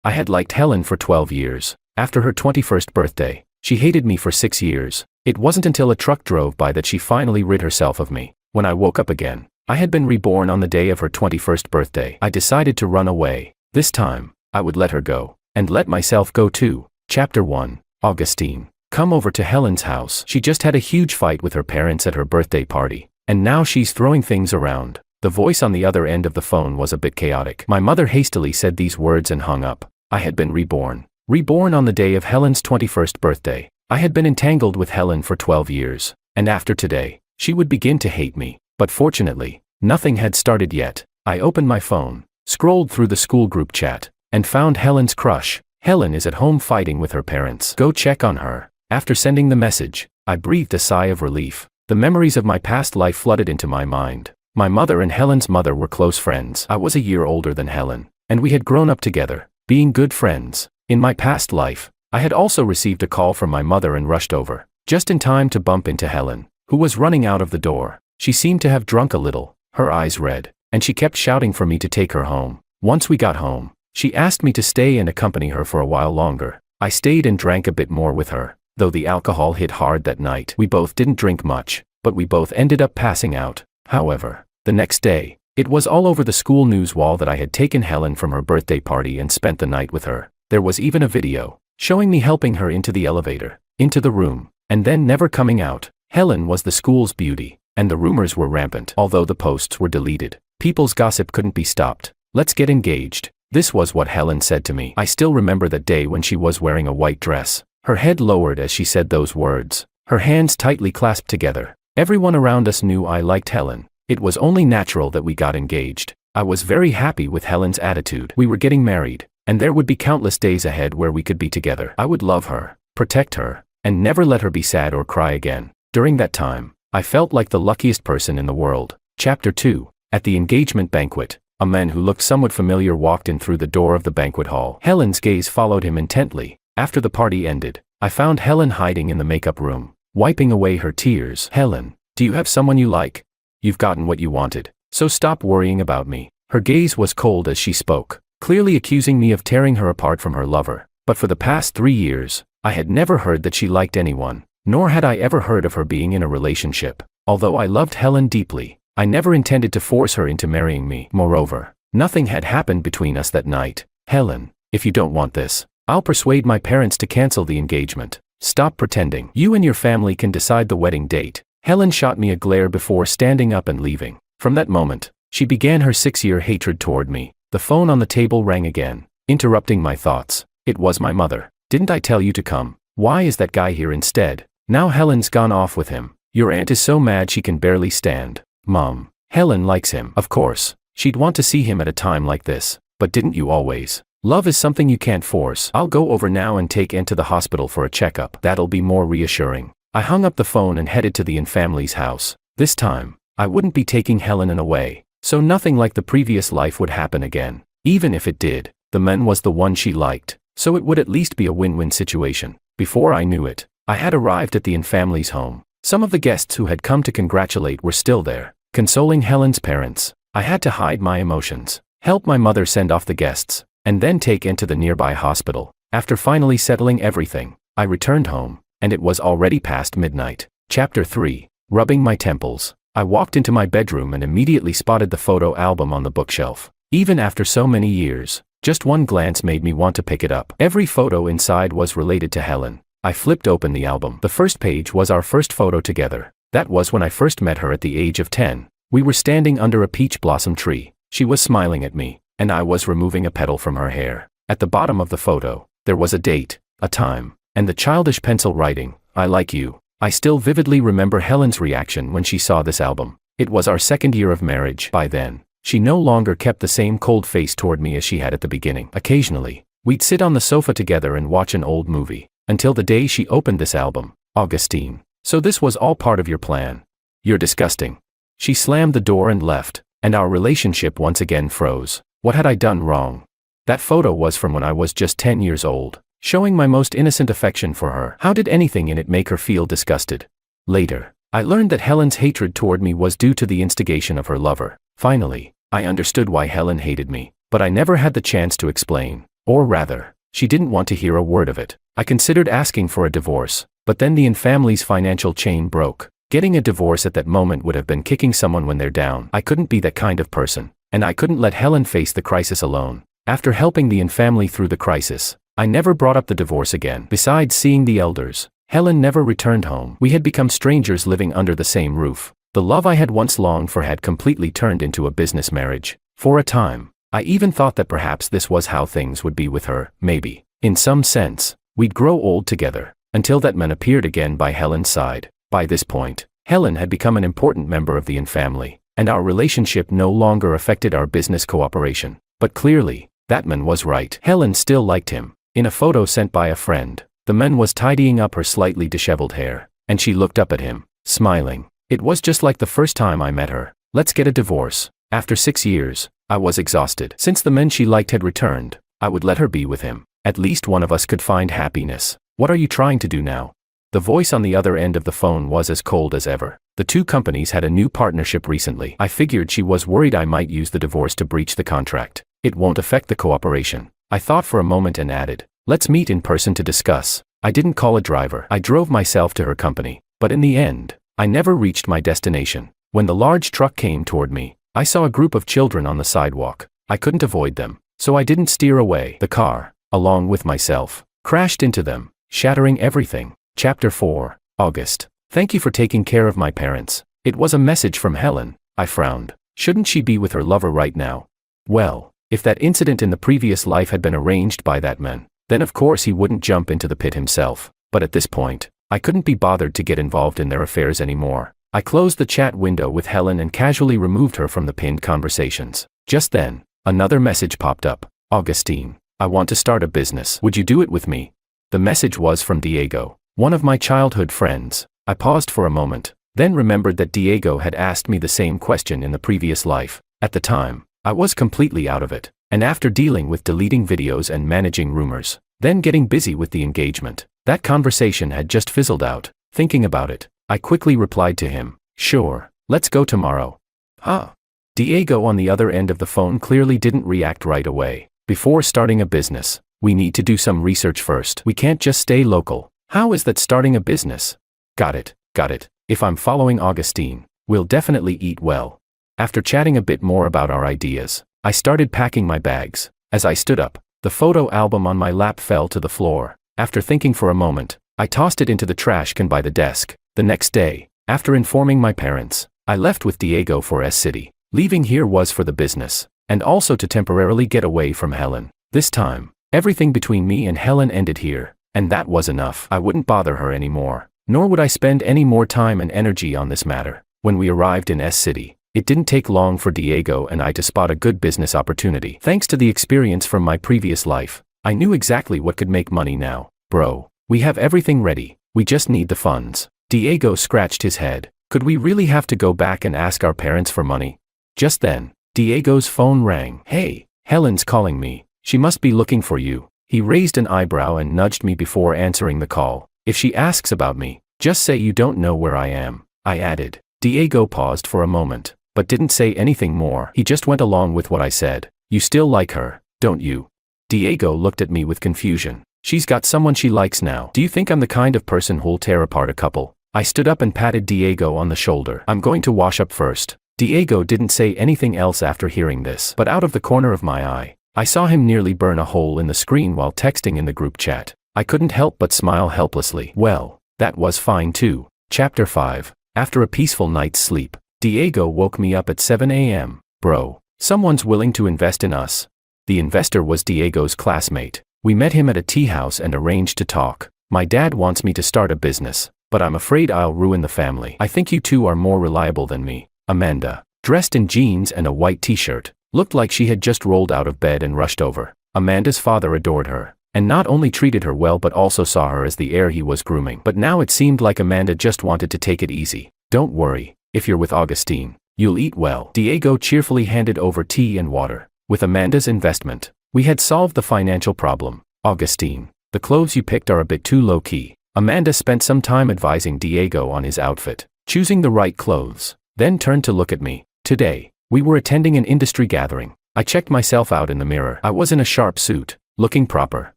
I had liked Helen for 12 years. After her 21st birthday, she hated me for 6 years. It wasn't until a truck drove by that she finally rid herself of me. When I woke up again, I had been reborn on the day of her 21st birthday. I decided to run away. This time, I would let her go, and let myself go too. Chapter 1. Augustine. Come over to Helen's house. She just had a huge fight with her parents at her birthday party, and now she's throwing things around. The voice on the other end of the phone was a bit chaotic. My mother hastily said these words and hung up. I had been reborn. Reborn on the day of Helen's 21st birthday. I had been entangled with Helen for 12 years, and after today, she would begin to hate me. But fortunately, nothing had started yet. I opened my phone, scrolled through the school group chat, and found Helen's crush. Helen is at home fighting with her parents. Go check on her. After sending the message, I breathed a sigh of relief. The memories of my past life flooded into my mind. My mother and Helen's mother were close friends. I was a year older than Helen, and we had grown up together, being good friends. In my past life, I had also received a call from my mother and rushed over, just in time to bump into Helen, who was running out of the door. She seemed to have drunk a little, her eyes red, and she kept shouting for me to take her home. Once we got home, she asked me to stay and accompany her for a while longer. I stayed and drank a bit more with her, though the alcohol hit hard that night. We both didn't drink much, but we both ended up passing out. However, the next day, it was all over the school news wall that I had taken Helen from her birthday party and spent the night with her. There was even a video, showing me helping her into the elevator, into the room, and then never coming out. Helen was the school's beauty, and the rumors were rampant. Although the posts were deleted, people's gossip couldn't be stopped. Let's get engaged. This was what Helen said to me. I still remember that day when she was wearing a white dress, her head lowered as she said those words, her hands tightly clasped together. Everyone around us knew I liked Helen. It was only natural that we got engaged. I was very happy with Helen's attitude. We were getting married, and there would be countless days ahead where we could be together. I would love her, protect her, and never let her be sad or cry again. During that time, I felt like the luckiest person in the world. Chapter 2. At the engagement banquet, a man who looked somewhat familiar walked in through the door of the banquet hall. Helen's gaze followed him intently. After the party ended, I found Helen hiding in the makeup room, wiping away her tears. Helen, do you have someone you like? You've gotten what you wanted, so stop worrying about me. Her gaze was cold as she spoke, clearly accusing me of tearing her apart from her lover. But for the past 3 years, I had never heard that she liked anyone, nor had I ever heard of her being in a relationship. Although I loved Helen deeply, I never intended to force her into marrying me. Moreover, nothing had happened between us that night. Helen, if you don't want this, I'll persuade my parents to cancel the engagement. Stop pretending. You and your family can decide the wedding date. Helen shot me a glare before standing up and leaving. From that moment, she began her 6-year hatred toward me. The phone on the table rang again, interrupting my thoughts. It was my mother. Didn't I tell you to come? Why is that guy here instead? Now Helen's gone off with him. Your aunt is so mad she can barely stand. Mom, Helen likes him. Of course, she'd want to see him at a time like this. But didn't you always? Love is something you can't force. I'll go over now and take Aunt to the hospital for a checkup. That'll be more reassuring. I hung up the phone and headed to the Inn family's house. This time, I wouldn't be taking Helen away, so nothing like the previous life would happen again. Even if it did, the man was the one she liked, so it would at least be a win-win situation. Before I knew it, I had arrived at the Inn family's home. Some of the guests who had come to congratulate were still there, consoling Helen's parents. I had to hide my emotions, help my mother send off the guests, and then take Aunt to the nearby hospital. After finally settling everything, I returned home, and it was already past midnight. Chapter 3. Rubbing my temples. I walked into my bedroom and immediately spotted the photo album on the bookshelf. Even after so many years, just one glance made me want to pick it up. Every photo inside was related to Helen. I flipped open the album. The first page was our first photo together. That was when I first met her at the age of 10. We were standing under a peach blossom tree. She was smiling at me, and I was removing a petal from her hair. At the bottom of the photo, there was a date, a time, and the childish pencil writing, "I like you." I still vividly remember Helen's reaction when she saw this album. It was our 2nd year of marriage. By then, she no longer kept the same cold face toward me as she had at the beginning. Occasionally, we'd sit on the sofa together and watch an old movie, until the day she opened this album. Augustine. So this was all part of your plan. You're disgusting. She slammed the door and left, and our relationship once again froze. What had I done wrong? That photo was from when I was just 10 years old, showing my most innocent affection for her. How did anything in it make her feel disgusted? Later, I learned that Helen's hatred toward me was due to the instigation of her lover. Finally, I understood why Helen hated me, but I never had the chance to explain, Or rather, she didn't want to hear a word of it. I considered asking for a divorce, but then the family's financial chain broke. Getting a divorce at that moment would have been kicking someone when they're down. I couldn't be that kind of person, and I couldn't let Helen face the crisis alone. After helping the family through the crisis, I never brought up the divorce again. Besides seeing the elders, Helen never returned home. We had become strangers living under the same roof. The love I had once longed for had completely turned into a business marriage. For a time, I even thought that perhaps this was how things would be with her. Maybe, in some sense, we'd grow old together, until that man appeared again by Helen's side. By this point, Helen had become an important member of the family, and our relationship no longer affected our business cooperation. But clearly, that man was right. Helen still liked him. In a photo sent by a friend, the man was tidying up her slightly disheveled hair, and she looked up at him, smiling. It was just like the first time I met her. Let's get a divorce. After 6 years, I was exhausted. Since the man she liked had returned, I would let her be with him. At least one of us could find happiness. What are you trying to do now? The voice on the other end of the phone was as cold as ever. The two companies had a new partnership recently. I figured she was worried I might use the divorce to breach the contract. It won't affect the cooperation. I thought for a moment and added, let's meet in person to discuss. I didn't call a driver. I drove myself to her company. But in the end, I never reached my destination. When the large truck came toward me, I saw a group of children on the sidewalk. I couldn't avoid them, so I didn't steer away. The car, along with myself, crashed into them, shattering everything. Chapter 4, August. Thank you for taking care of my parents. It was a message from Helen. I frowned. Shouldn't she be with her lover right now? Well, if that incident in the previous life had been arranged by that man, then of course he wouldn't jump into the pit himself. But at this point, I couldn't be bothered to get involved in their affairs anymore. I closed the chat window with Helen and casually removed her from the pinned conversations. Just then, another message popped up. Augustine, I want to start a business. Would you do it with me? The message was from Diego, one of my childhood friends. I paused for a moment, then remembered that Diego had asked me the same question in the previous life. At the time, I was completely out of it, and after dealing with deleting videos and managing rumors, then getting busy with the engagement, that conversation had just fizzled out. Thinking about it, I quickly replied to him, sure, let's go tomorrow. Huh? Diego on the other end of the phone clearly didn't react right away. Before starting a business, we need to do some research first. We can't just stay local. How is that starting a business? Got it. If I'm following Augustine, we'll definitely eat well. After chatting a bit more about our ideas, I started packing my bags. As I stood up, the photo album on my lap fell to the floor. After thinking for a moment, I tossed it into the trash can by the desk. The next day, after informing my parents, I left with Diego for S-City. Leaving here was for the business, and also to temporarily get away from Helen. This time, everything between me and Helen ended here, and that was enough. I wouldn't bother her anymore, nor would I spend any more time and energy on this matter. When we arrived in S-City, it didn't take long for Diego and I to spot a good business opportunity. Thanks to the experience from my previous life, I knew exactly what could make money now. Bro, we have everything ready, we just need the funds. Diego scratched his head. Could we really have to go back and ask our parents for money? Just then, Diego's phone rang. Hey, Helen's calling me. She must be looking for you. He raised an eyebrow and nudged me before answering the call. If she asks about me, just say you don't know where I am, I added. Diego paused for a moment, but didn't say anything more. He just went along with what I said. You still like her, don't you? Diego looked at me with confusion. She's got someone she likes now. Do you think I'm the kind of person who'll tear apart a couple? I stood up and patted Diego on the shoulder. I'm going to wash up first. Diego didn't say anything else after hearing this, but out of the corner of my eye, I saw him nearly burn a hole in the screen while texting in the group chat. I couldn't help but smile helplessly. Well, that was fine too. Chapter 5. After a peaceful night's sleep, Diego woke me up at 7 a.m. Bro, someone's willing to invest in us. The investor was Diego's classmate. We met him at a tea house and arranged to talk. My dad wants me to start a business, but I'm afraid I'll ruin the family. I think you two are more reliable than me. Amanda, dressed in jeans and a white t-shirt, looked like she had just rolled out of bed and rushed over. Amanda's father adored her, and not only treated her well but also saw her as the heir he was grooming. But now it seemed like Amanda just wanted to take it easy. Don't worry, if you're with Augustine, you'll eat well. Diego cheerfully handed over tea and water. With Amanda's investment, we had solved the financial problem. Augustine, the clothes you picked are a bit too low-key. Amanda spent some time advising Diego on his outfit, choosing the right clothes, then turned to look at me. Today, we were attending an industry gathering. I checked myself out in the mirror. I was in a sharp suit, looking proper,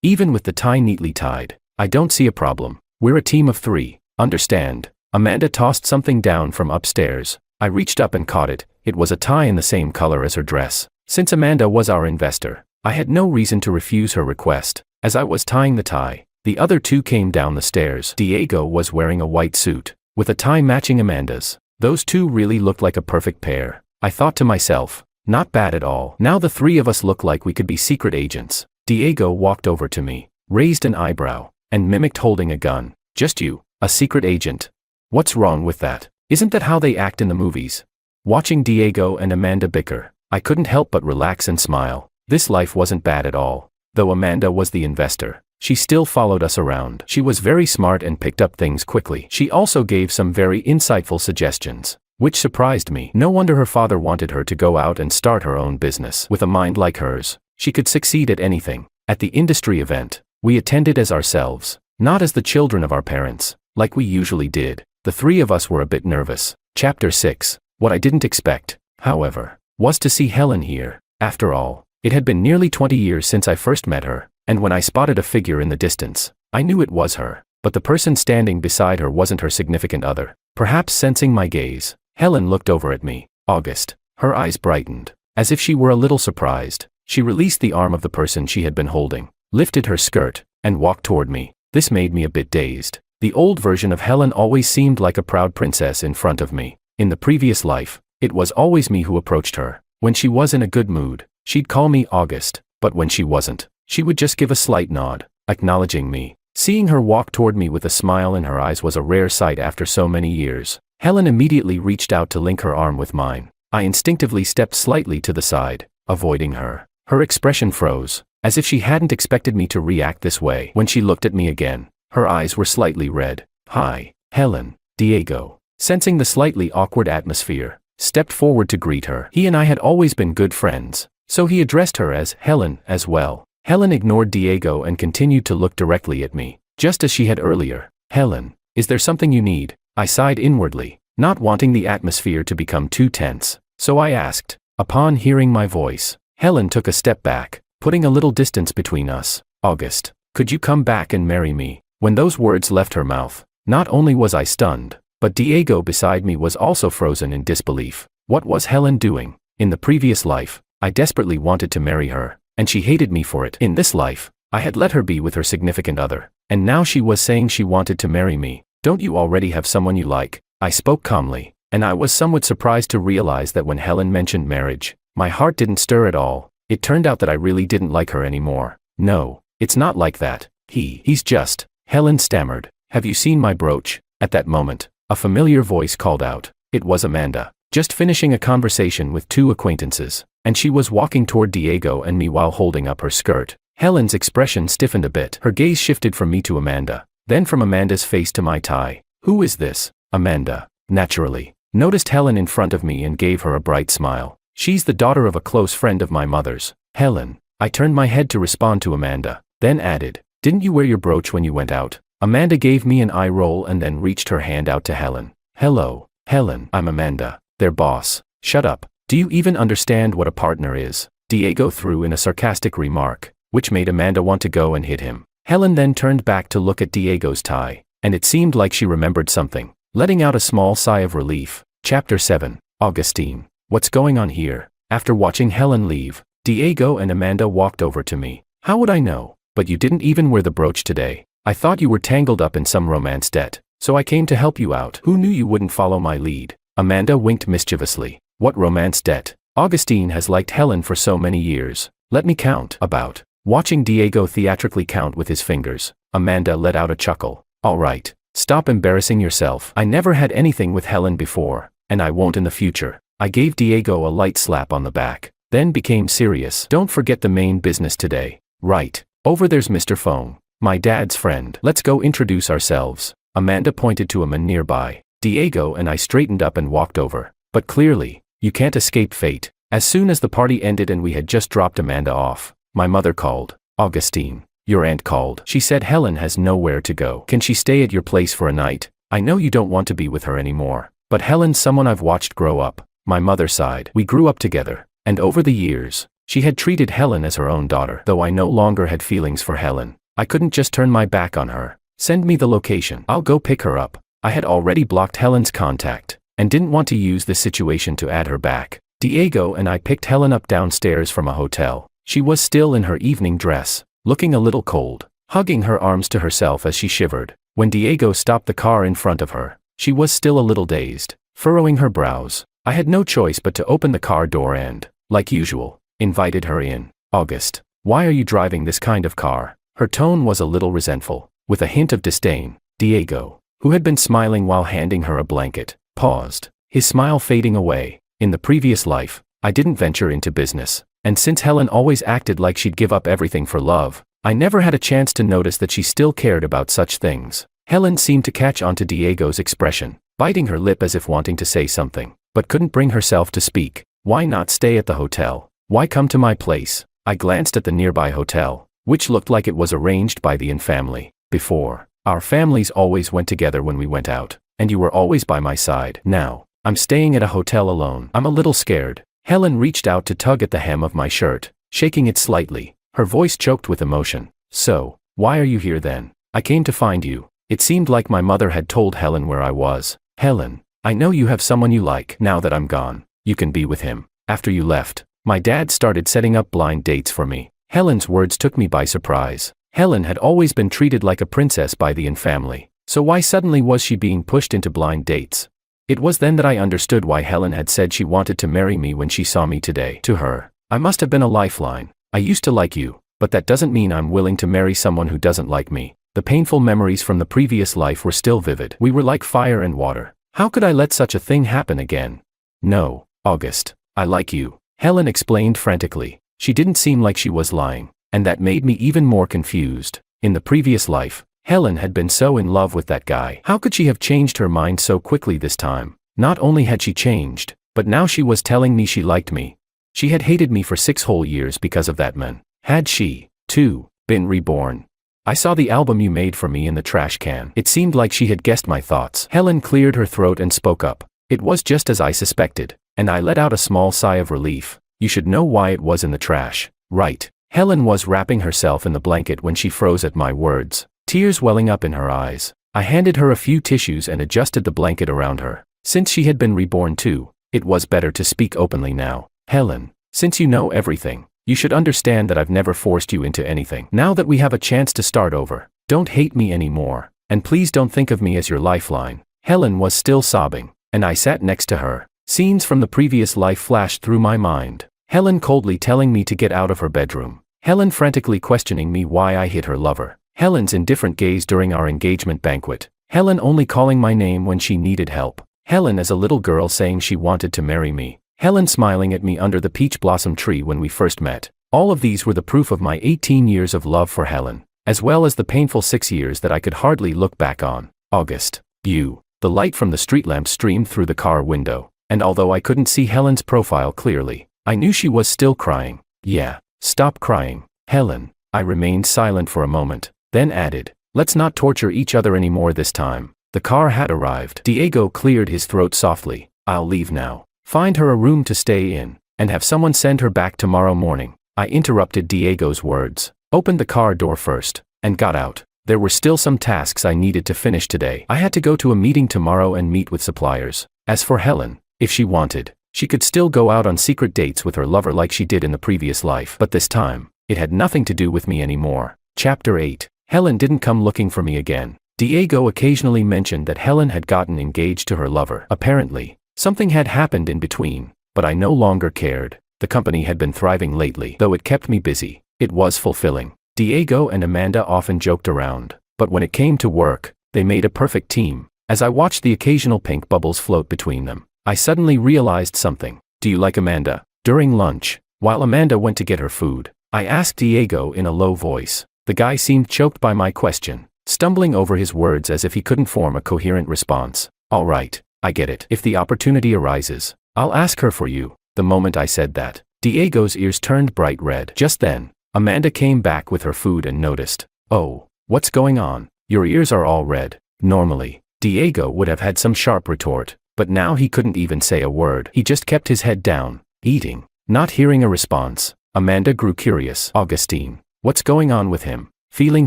even with the tie neatly tied. I don't see a problem. We're a team of 3, understand? Amanda tossed something down from upstairs. I reached up and caught it. It was a tie in the same color as her dress. Since Amanda was our investor, I had no reason to refuse her request. As I was tying the tie, the other 2 came down the stairs. Diego was wearing a white suit, with a tie matching Amanda's. Those 2 really looked like a perfect pair. I thought to myself, not bad at all. Now the 3 of us look like we could be secret agents. Diego walked over to me, raised an eyebrow, and mimicked holding a gun. Just you, a secret agent? What's wrong with that? Isn't that how they act in the movies? Watching Diego and Amanda bicker, I couldn't help but relax and smile. This life wasn't bad at all. Though Amanda was the investor, she still followed us around. She was very smart and picked up things quickly. She also gave some very insightful suggestions, which surprised me. No wonder her father wanted her to go out and start her own business. With a mind like hers, she could succeed at anything. At the industry event, we attended as ourselves, not as the children of our parents, like we usually did. The 3 of us were a bit nervous. Chapter 6. What I didn't expect, however, was to see Helen here. After all, it had been nearly 20 years since I first met her, and when I spotted a figure in the distance, I knew it was her. But the person standing beside her wasn't her significant other. Perhaps sensing my gaze, Helen looked over at me. August. Her eyes brightened, as if she were a little surprised. She released the arm of the person she had been holding, lifted her skirt, and walked toward me. This made me a bit dazed. The old version of Helen always seemed like a proud princess in front of me. In the previous life, it was always me who approached her. When she was in a good mood, she'd call me August, but when she wasn't, she would just give a slight nod, acknowledging me. Seeing her walk toward me with a smile in her eyes was a rare sight after so many years. Helen immediately reached out to link her arm with mine. I instinctively stepped slightly to the side, avoiding her. Her expression froze, as if she hadn't expected me to react this way. When she looked at me again, her eyes were slightly red. Hi, Helen. Diego, sensing the slightly awkward atmosphere, stepped forward to greet her. He and I had always been good friends, so he addressed her as Helen as well. Helen ignored Diego and continued to look directly at me, just as she had earlier. Helen, is there something you need? I sighed inwardly, not wanting the atmosphere to become too tense, so I asked. Upon hearing my voice, Helen took a step back, putting a little distance between us. August, could you come back and marry me? When those words left her mouth, not only was I stunned, but Diego beside me was also frozen in disbelief. What was Helen doing? In the previous life, I desperately wanted to marry her, and she hated me for it. In this life, I had let her be with her significant other, and now she was saying she wanted to marry me. Don't you already have someone you like? I spoke calmly, and I was somewhat surprised to realize that when Helen mentioned marriage, my heart didn't stir at all. It turned out that I really didn't like her anymore. No, it's not like that. He's just, Helen stammered. Have you seen my brooch? At that moment, a familiar voice called out. It was Amanda, just finishing a conversation with 2 acquaintances, and she was walking toward Diego and me while holding up her skirt. Helen's expression stiffened a bit. Her gaze shifted from me to Amanda, then from Amanda's face to my tie. Who is this? Amanda, naturally, noticed Helen in front of me and gave her a bright smile. She's the daughter of a close friend of my mother's. Helen. I turned my head to respond to Amanda, then added, didn't you wear your brooch when you went out? Amanda gave me an eye roll and then reached her hand out to Helen. Hello, Helen. I'm Amanda, their boss. Shut up. Do you even understand what a partner is? Diego threw in a sarcastic remark, which made Amanda want to go and hit him. Helen then turned back to look at Diego's tie, and it seemed like she remembered something, letting out a small sigh of relief. Chapter 7. Augustine. What's going on here? After watching Helen leave, Diego and Amanda walked over to me. How would I know? But you didn't even wear the brooch today. I thought you were tangled up in some romance debt, so I came to help you out. Who knew you wouldn't follow my lead? Amanda winked mischievously. What romance debt? Augustine has liked Helen for so many years. Let me count. About. Watching Diego theatrically count with his fingers, Amanda let out a chuckle. All right, stop embarrassing yourself. I never had anything with Helen before, and I won't in the future. I gave Diego a light slap on the back, then became serious. Don't forget the main business today. Right. Over there's Mr. Fong, my dad's friend. Let's go introduce ourselves. Amanda pointed to a man nearby. Diego and I straightened up and walked over. But clearly, you can't escape fate. As soon as the party ended and we had just dropped Amanda off, my mother called. Augustine, your aunt called. She said Helen has nowhere to go. Can she stay at your place for a night? I know you don't want to be with her anymore, but Helen's someone I've watched grow up. My mother sighed. We grew up together, and over the years, She had treated Helen as her own daughter. Though I no longer had feelings for Helen, I couldn't just turn my back on her. Send me the location. I'll go pick her up. I had already blocked Helen's contact, and didn't want to use this situation to add her back. Diego and I picked Helen up downstairs from a hotel. She was still in her evening dress, looking a little cold, hugging her arms to herself as she shivered. When Diego stopped the car in front of her, she was still a little dazed, furrowing her brows. I had no choice but to open the car door and, like usual, invited her in. August, why are you driving this kind of car? Her tone was a little resentful, with a hint of disdain. Diego, who had been smiling while handing her a blanket, paused, his smile fading away. In the previous life, I didn't venture into business, and since Helen always acted like she'd give up everything for love, I never had a chance to notice that she still cared about such things. Helen seemed to catch on to Diego's expression, biting her lip as if wanting to say something, but couldn't bring herself to speak. Why not stay at the hotel? Why come to my place? I glanced at the nearby hotel, which looked like it was arranged by the Yin family. Before, our families always went together when we went out, and you were always by my side. Now, I'm staying at a hotel alone. I'm a little scared. Helen reached out to tug at the hem of my shirt, shaking it slightly, her voice choked with emotion. So, why are you here then? I came to find you. It seemed like my mother had told Helen where I was. Helen, I know you have someone you like. Now that I'm gone, you can be with him. After you left, my dad started setting up blind dates for me. Helen's words took me by surprise. Helen had always been treated like a princess by the Yin family, so why suddenly was she being pushed into blind dates? It was then that I understood why Helen had said she wanted to marry me when she saw me today. To her, I must have been a lifeline. I used to like you, but that doesn't mean I'm willing to marry someone who doesn't like me. The painful memories from the previous life were still vivid. We were like fire and water. How could I let such a thing happen again? No, August, I like you, Helen explained frantically. She didn't seem like she was lying, and that made me even more confused. In the previous life, Helen had been so in love with that guy. How could she have changed her mind so quickly this time? Not only had she changed, but now she was telling me she liked me. She had hated me for 6 whole years because of that man. Had she, too, been reborn? I saw the album you made for me in the trash can. It seemed like she had guessed my thoughts. Helen cleared her throat and spoke up. It was just as I suspected, and I let out a small sigh of relief. You should know why it was in the trash, right? Helen was wrapping herself in the blanket when she froze at my words, tears welling up in her eyes. I handed her a few tissues and adjusted the blanket around her. Since she had been reborn too, it was better to speak openly now. Helen, since you know everything, you should understand that I've never forced you into anything. Now that we have a chance to start over, don't hate me anymore, and please don't think of me as your lifeline. Helen was still sobbing, and I sat next to her. Scenes from the previous life flashed through my mind. Helen coldly telling me to get out of her bedroom. Helen frantically questioning me why I hit her lover. Helen's indifferent gaze during our engagement banquet. Helen only calling my name when she needed help. Helen as a little girl saying she wanted to marry me. Helen smiling at me under the peach blossom tree when we first met. All of these were the proof of my 18 years of love for Helen, as well as the painful 6 years that I could hardly look back on. August. You. The light from the street lamp streamed through the car window, and although I couldn't see Helen's profile clearly, I knew she was still crying. Yeah, stop crying, Helen. I remained silent for a moment, then added, let's not torture each other anymore this time. The car had arrived. Diego cleared his throat softly. I'll leave now. Find her a room to stay in, and have someone send her back tomorrow morning. I interrupted Diego's words, opened the car door first, and got out. There were still some tasks I needed to finish today. I had to go to a meeting tomorrow and meet with suppliers. As for Helen, if she wanted, she could still go out on secret dates with her lover like she did in the previous life. But this time, it had nothing to do with me anymore. Chapter 8. Helen didn't come looking for me again. Diego occasionally mentioned that Helen had gotten engaged to her lover. Apparently, something had happened in between, but I no longer cared. The company had been thriving lately. Though it kept me busy, it was fulfilling. Diego and Amanda often joked around, but when it came to work, they made a perfect team. As I watched the occasional pink bubbles float between them, I suddenly realized something. Do you like Amanda? During lunch, while Amanda went to get her food, I asked Diego in a low voice. The guy seemed choked by my question, stumbling over his words as if he couldn't form a coherent response. All right, I get it. If the opportunity arises, I'll ask her for you. The moment I said that, Diego's ears turned bright red. Just then, Amanda came back with her food and noticed. Oh, what's going on? Your ears are all red. Normally, Diego would have had some sharp retort, but now he couldn't even say a word. He just kept his head down, eating. Not hearing a response, Amanda grew curious. Augustine. What's going on with him? Feeling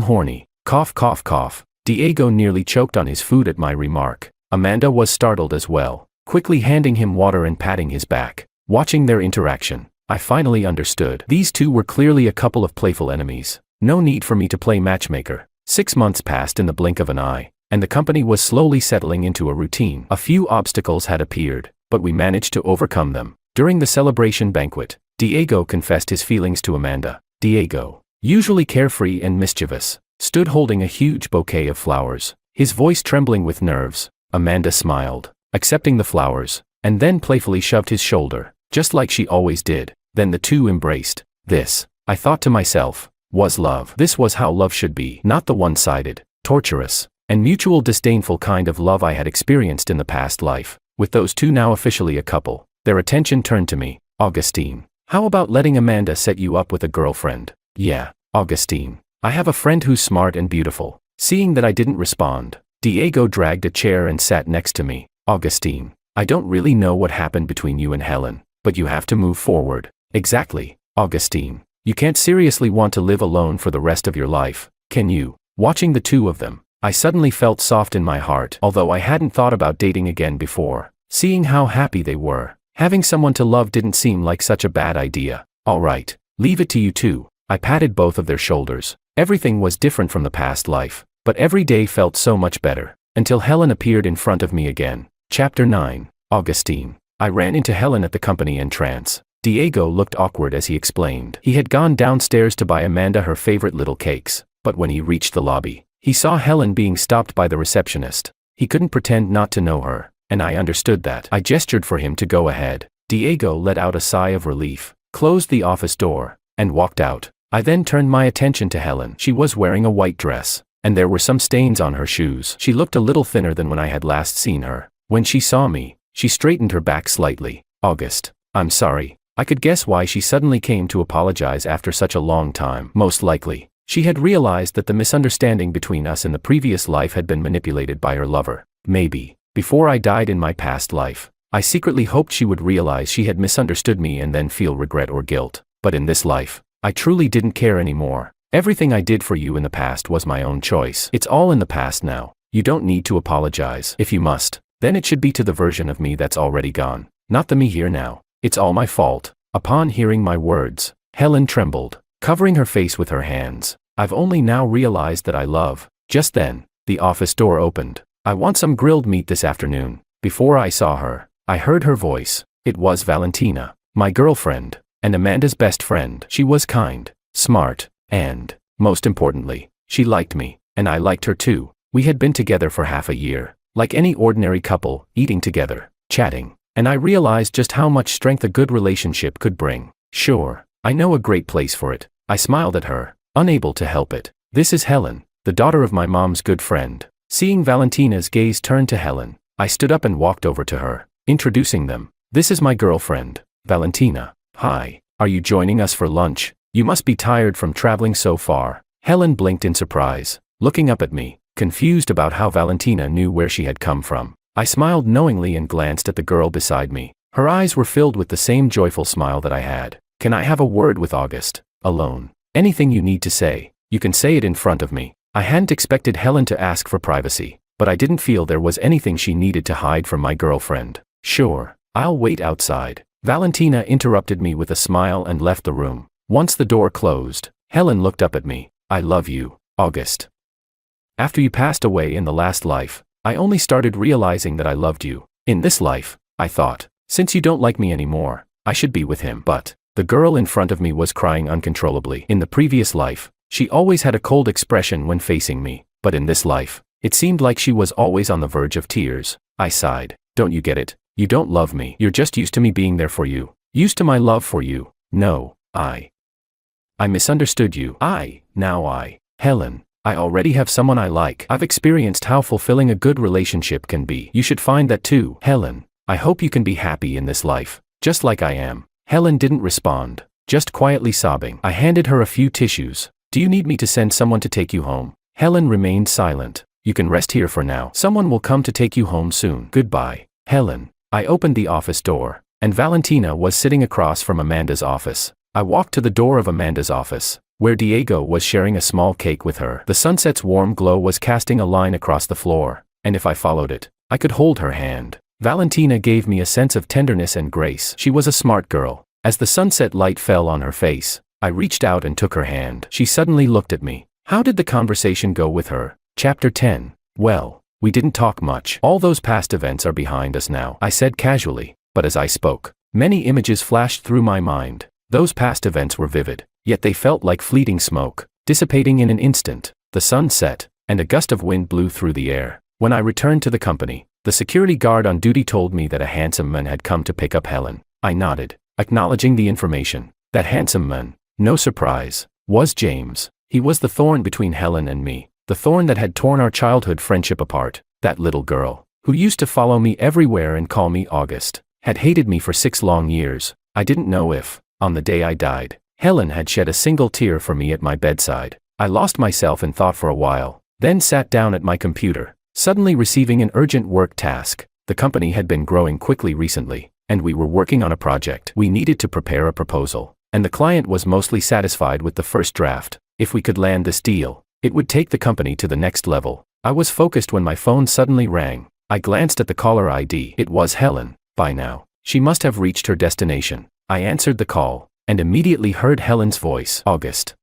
horny. Cough cough cough. Diego nearly choked on his food at my remark. Amanda was startled as well, quickly handing him water and patting his back. Watching their interaction, I finally understood. These two were clearly a couple of playful enemies. No need for me to play matchmaker. 6 months passed in the blink of an eye, and the company was slowly settling into a routine. A few obstacles had appeared, but we managed to overcome them. During the celebration banquet, Diego confessed his feelings to Amanda. Diego, usually carefree and mischievous, stood holding a huge bouquet of flowers, his voice trembling with nerves. Amanda smiled, accepting the flowers, and then playfully shoved his shoulder, just like she always did. Then the two embraced. This, I thought to myself, was love. This was how love should be, not the one-sided, torturous, and mutual disdainful kind of love I had experienced in the past life. With those two now officially a couple, their attention turned to me. Augustine, how about letting Amanda set you up with a girlfriend? Yeah, Augustine, I have a friend who's smart and beautiful. Seeing that I didn't respond, Diego dragged a chair and sat next to me. Augustine, I don't really know what happened between you and Helen, but you have to move forward. Exactly, Augustine. You can't seriously want to live alone for the rest of your life, can you? Watching the two of them, I suddenly felt soft in my heart. Although I hadn't thought about dating again before, seeing how happy they were, having someone to love didn't seem like such a bad idea. All right, leave it to you two. I patted both of their shoulders. Everything was different from the past life, but every day felt so much better, until Helen appeared in front of me again. Chapter 9. Augustine. I ran into Helen at the company entrance. Diego looked awkward as he explained. He had gone downstairs to buy Amanda her favorite little cakes, but when he reached the lobby, he saw Helen being stopped by the receptionist. He couldn't pretend not to know her, and I understood that. I gestured for him to go ahead. Diego let out a sigh of relief, closed the office door, and walked out. I then turned my attention to Helen. She was wearing a white dress, and there were some stains on her shoes. She looked a little thinner than when I had last seen her. When she saw me, she straightened her back slightly. August, I'm sorry. I could guess why she suddenly came to apologize after such a long time. Most likely, she had realized that the misunderstanding between us in the previous life had been manipulated by her lover. Maybe, before I died in my past life, I secretly hoped she would realize she had misunderstood me and then feel regret or guilt. But in this life, I truly didn't care anymore. Everything I did for you in the past was my own choice. It's all in the past now. You don't need to apologize. If you must, then it should be to the version of me that's already gone, not the me here now. It's all my fault. Upon hearing my words, Helen trembled, covering her face with her hands. I've only now realized that I love. Just then, the office door opened. I want some grilled meat this afternoon. Before I saw her, I heard her voice. It was Valentina, my girlfriend, and Amanda's best friend. She was kind, smart, and, most importantly, she liked me, and I liked her too. We had been together for half a year, like any ordinary couple, eating together, chatting. And I realized just how much strength a good relationship could bring. Sure, I know a great place for it. I smiled at her, unable to help it. This is Helen, the daughter of my mom's good friend. Seeing Valentina's gaze turn to Helen, I stood up and walked over to her, introducing them. This is my girlfriend, Valentina. Hi, are you joining us for lunch? You must be tired from traveling so far. Helen blinked in surprise, looking up at me, confused about how Valentina knew where she had come from. I smiled knowingly and glanced at the girl beside me. Her eyes were filled with the same joyful smile that I had. Can I have a word with August? Alone. Anything you need to say, you can say it in front of me. I hadn't expected Helen to ask for privacy, but I didn't feel there was anything she needed to hide from my girlfriend. Sure, I'll wait outside. Valentina interrupted me with a smile and left the room. Once the door closed, Helen looked up at me. I love you, August. After you passed away in the last life, I only started realizing that I loved you. In this life, I thought, since you don't like me anymore, I should be with him. But the girl in front of me was crying uncontrollably. In the previous life, she always had a cold expression when facing me, but in this life, it seemed like she was always on the verge of tears. I sighed. Don't you get it? You don't love me. You're just used to me being there for you. Used to my love for you. No, I misunderstood you. Helen. I already have someone I like. I've experienced how fulfilling a good relationship can be. You should find that too. Helen, I hope you can be happy in this life, just like I am. Helen didn't respond, just quietly sobbing. I handed her a few tissues. Do you need me to send someone to take you home? Helen remained silent. You can rest here for now. Someone will come to take you home soon. Goodbye, Helen. I opened the office door, and Valentina was sitting across from Amanda's office. I walked to the door of Amanda's office, where Diego was sharing a small cake with her. The sunset's warm glow was casting a line across the floor, and if I followed it, I could hold her hand. Valentina gave me a sense of tenderness and grace. She was a smart girl. As the sunset light fell on her face, I reached out and took her hand. She suddenly looked at me. How did the conversation go with her? Chapter 10. Well, we didn't talk much. All those past events are behind us now, I said casually, but as I spoke, many images flashed through my mind. Those past events were vivid, yet they felt like fleeting smoke, dissipating in an instant. The sun set, and a gust of wind blew through the air. When I returned to the company, the security guard on duty told me that a handsome man had come to pick up Helen. I nodded, acknowledging the information. That handsome man, no surprise, was James. He was the thorn between Helen and me, the thorn that had torn our childhood friendship apart. That little girl, who used to follow me everywhere and call me August, had hated me for 6 long years. I didn't know if, on the day I died, Helen had shed a single tear for me at my bedside. I lost myself in thought for a while, then sat down at my computer, suddenly receiving an urgent work task. The company had been growing quickly recently, and we were working on a project. We needed to prepare a proposal, and the client was mostly satisfied with the first draft. If we could land this deal, it would take the company to the next level. I was focused when my phone suddenly rang. I glanced at the caller ID. It was Helen. By now, she must have reached her destination. I answered the call, and immediately heard Helen's voice. August.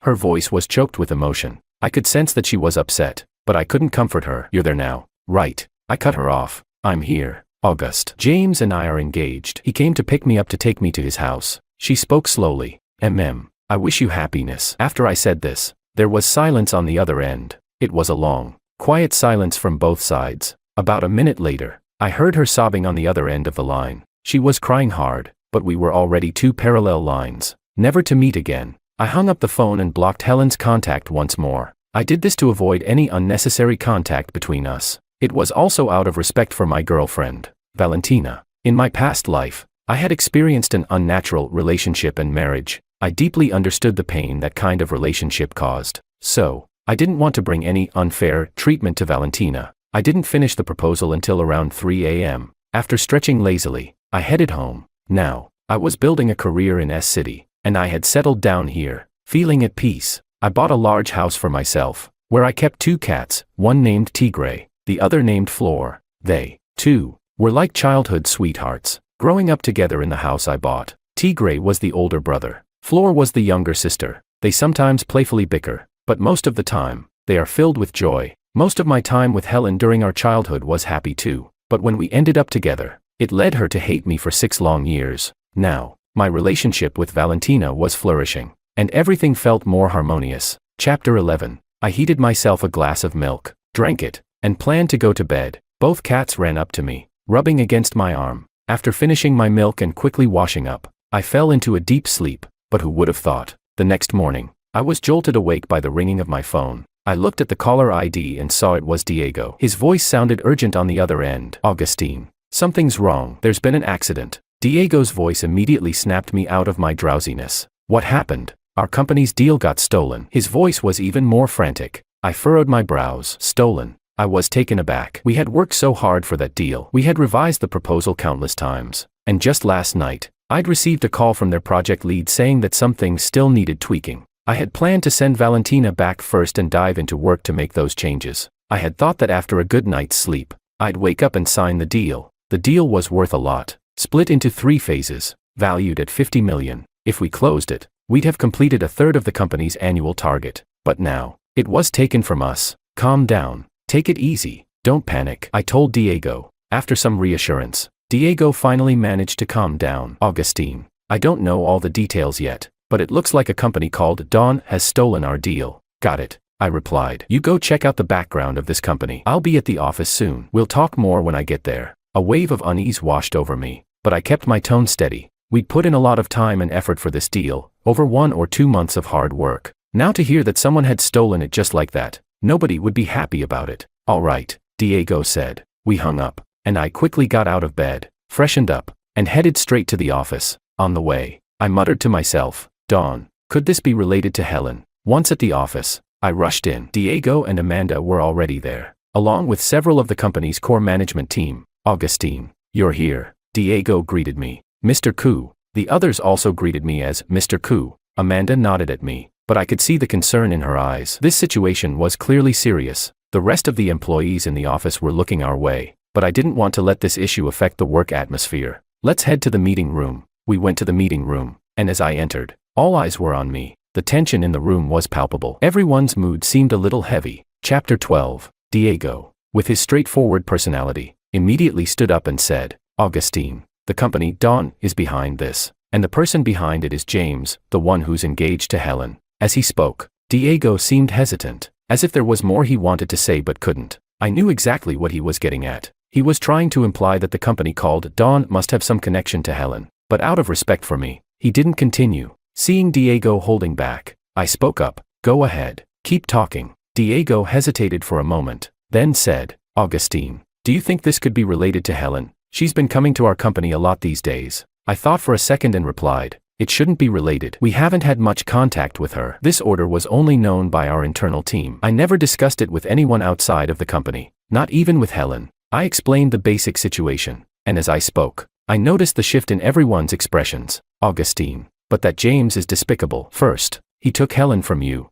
Her voice was choked with emotion. I could sense that she was upset, but I couldn't comfort her. You're there now, right? I cut her off. I'm here, August. James and I are engaged. He came to pick me up to take me to his house. She spoke slowly. I wish you happiness. After I said this, there was silence on the other end. It was a long, quiet silence from both sides. About a minute later, I heard her sobbing on the other end of the line. She was crying hard, but we were already 2 parallel lines, never to meet again. I hung up the phone and blocked Helen's contact once more. I did this to avoid any unnecessary contact between us. It was also out of respect for my girlfriend, Valentina. In my past life, I had experienced an unnatural relationship and marriage. I deeply understood the pain that kind of relationship caused. So, I didn't want to bring any unfair treatment to Valentina. I didn't finish the proposal until around 3 a.m. After stretching lazily, I headed home. Now, I was building a career in S-City, and I had settled down here, feeling at peace. I bought a large house for myself, where I kept 2 cats, one named Tigre, the other named Floor. They, too, were like childhood sweethearts, growing up together in the house I bought. Tigre was the older brother. Floor was the younger sister. They sometimes playfully bicker, but most of the time, they are filled with joy. Most of my time with Helen during our childhood was happy too, but when we ended up together, it led her to hate me for 6 long years. Now, my relationship with Valentina was flourishing, and everything felt more harmonious. Chapter 11. I heated myself a glass of milk, drank it, and planned to go to bed. Both cats ran up to me, rubbing against my arm. After finishing my milk and quickly washing up, I fell into a deep sleep. But who would have thought? The next morning, I was jolted awake by the ringing of my phone. I looked at the caller ID and saw it was Diego. His voice sounded urgent on the other end. Augustine. Something's wrong. There's been an accident. Diego's voice immediately snapped me out of my drowsiness. What happened? Our company's deal got stolen. His voice was even more frantic. I furrowed my brows. Stolen. I was taken aback. We had worked so hard for that deal. We had revised the proposal countless times. And just last night, I'd received a call from their project lead saying that some things still needed tweaking. I had planned to send Valentina back first and dive into work to make those changes. I had thought that after a good night's sleep, I'd wake up and sign the deal. The deal was worth a lot, split into 3 phases, valued at $50 million. If we closed it, we'd have completed a third of the company's annual target. But now, it was taken from us. Calm down. Take it easy. Don't panic, I told Diego. After some reassurance, Diego finally managed to calm down. Augustine. I don't know all the details yet, but it looks like a company called Dawn has stolen our deal. Got it, I replied. You go check out the background of this company. I'll be at the office soon. We'll talk more when I get there. A wave of unease washed over me, but I kept my tone steady. We'd put in a lot of time and effort for this deal, over 1 or 2 months of hard work. Now to hear that someone had stolen it just like that, nobody would be happy about it. All right, Diego said. We hung up, and I quickly got out of bed, freshened up, and headed straight to the office. On the way, I muttered to myself, Dawn, could this be related to Helen? Once at the office, I rushed in. Diego and Amanda were already there, along with several of the company's core management team. Augustine, you're here. Diego greeted me. Mr. Koo, The others also greeted me as Mr. Koo. Amanda nodded at me, but I could see the concern in her eyes. This situation was clearly serious. The rest of the employees in the office were looking our way, but I didn't want to let this issue affect the work atmosphere. Let's head to the meeting room. We went to the meeting room, and as I entered, all eyes were on me. The tension in the room was palpable. Everyone's mood seemed a little heavy. Chapter 12. Diego, with his straightforward personality, immediately stood up and said, "Augustine, the company Dawn is behind this, and the person behind it is James, the one who's engaged to Helen." As he spoke, Diego seemed hesitant, as if there was more he wanted to say but couldn't. I knew exactly what he was getting at. He was trying to imply that the company called Dawn must have some connection to Helen, but out of respect for me, he didn't continue. Seeing Diego holding back, I spoke up, "Go ahead, keep talking." Diego hesitated for a moment, then said, "Augustine, do you think this could be related to Helen? She's been coming to our company a lot these days." I thought for a second and replied, "It shouldn't be related. We haven't had much contact with her. This order was only known by our internal team. I never discussed it with anyone outside of the company, not even with Helen." I explained the basic situation, and as I spoke, I noticed the shift in everyone's expressions. "Augustine, but that James is despicable. First, he took Helen from you."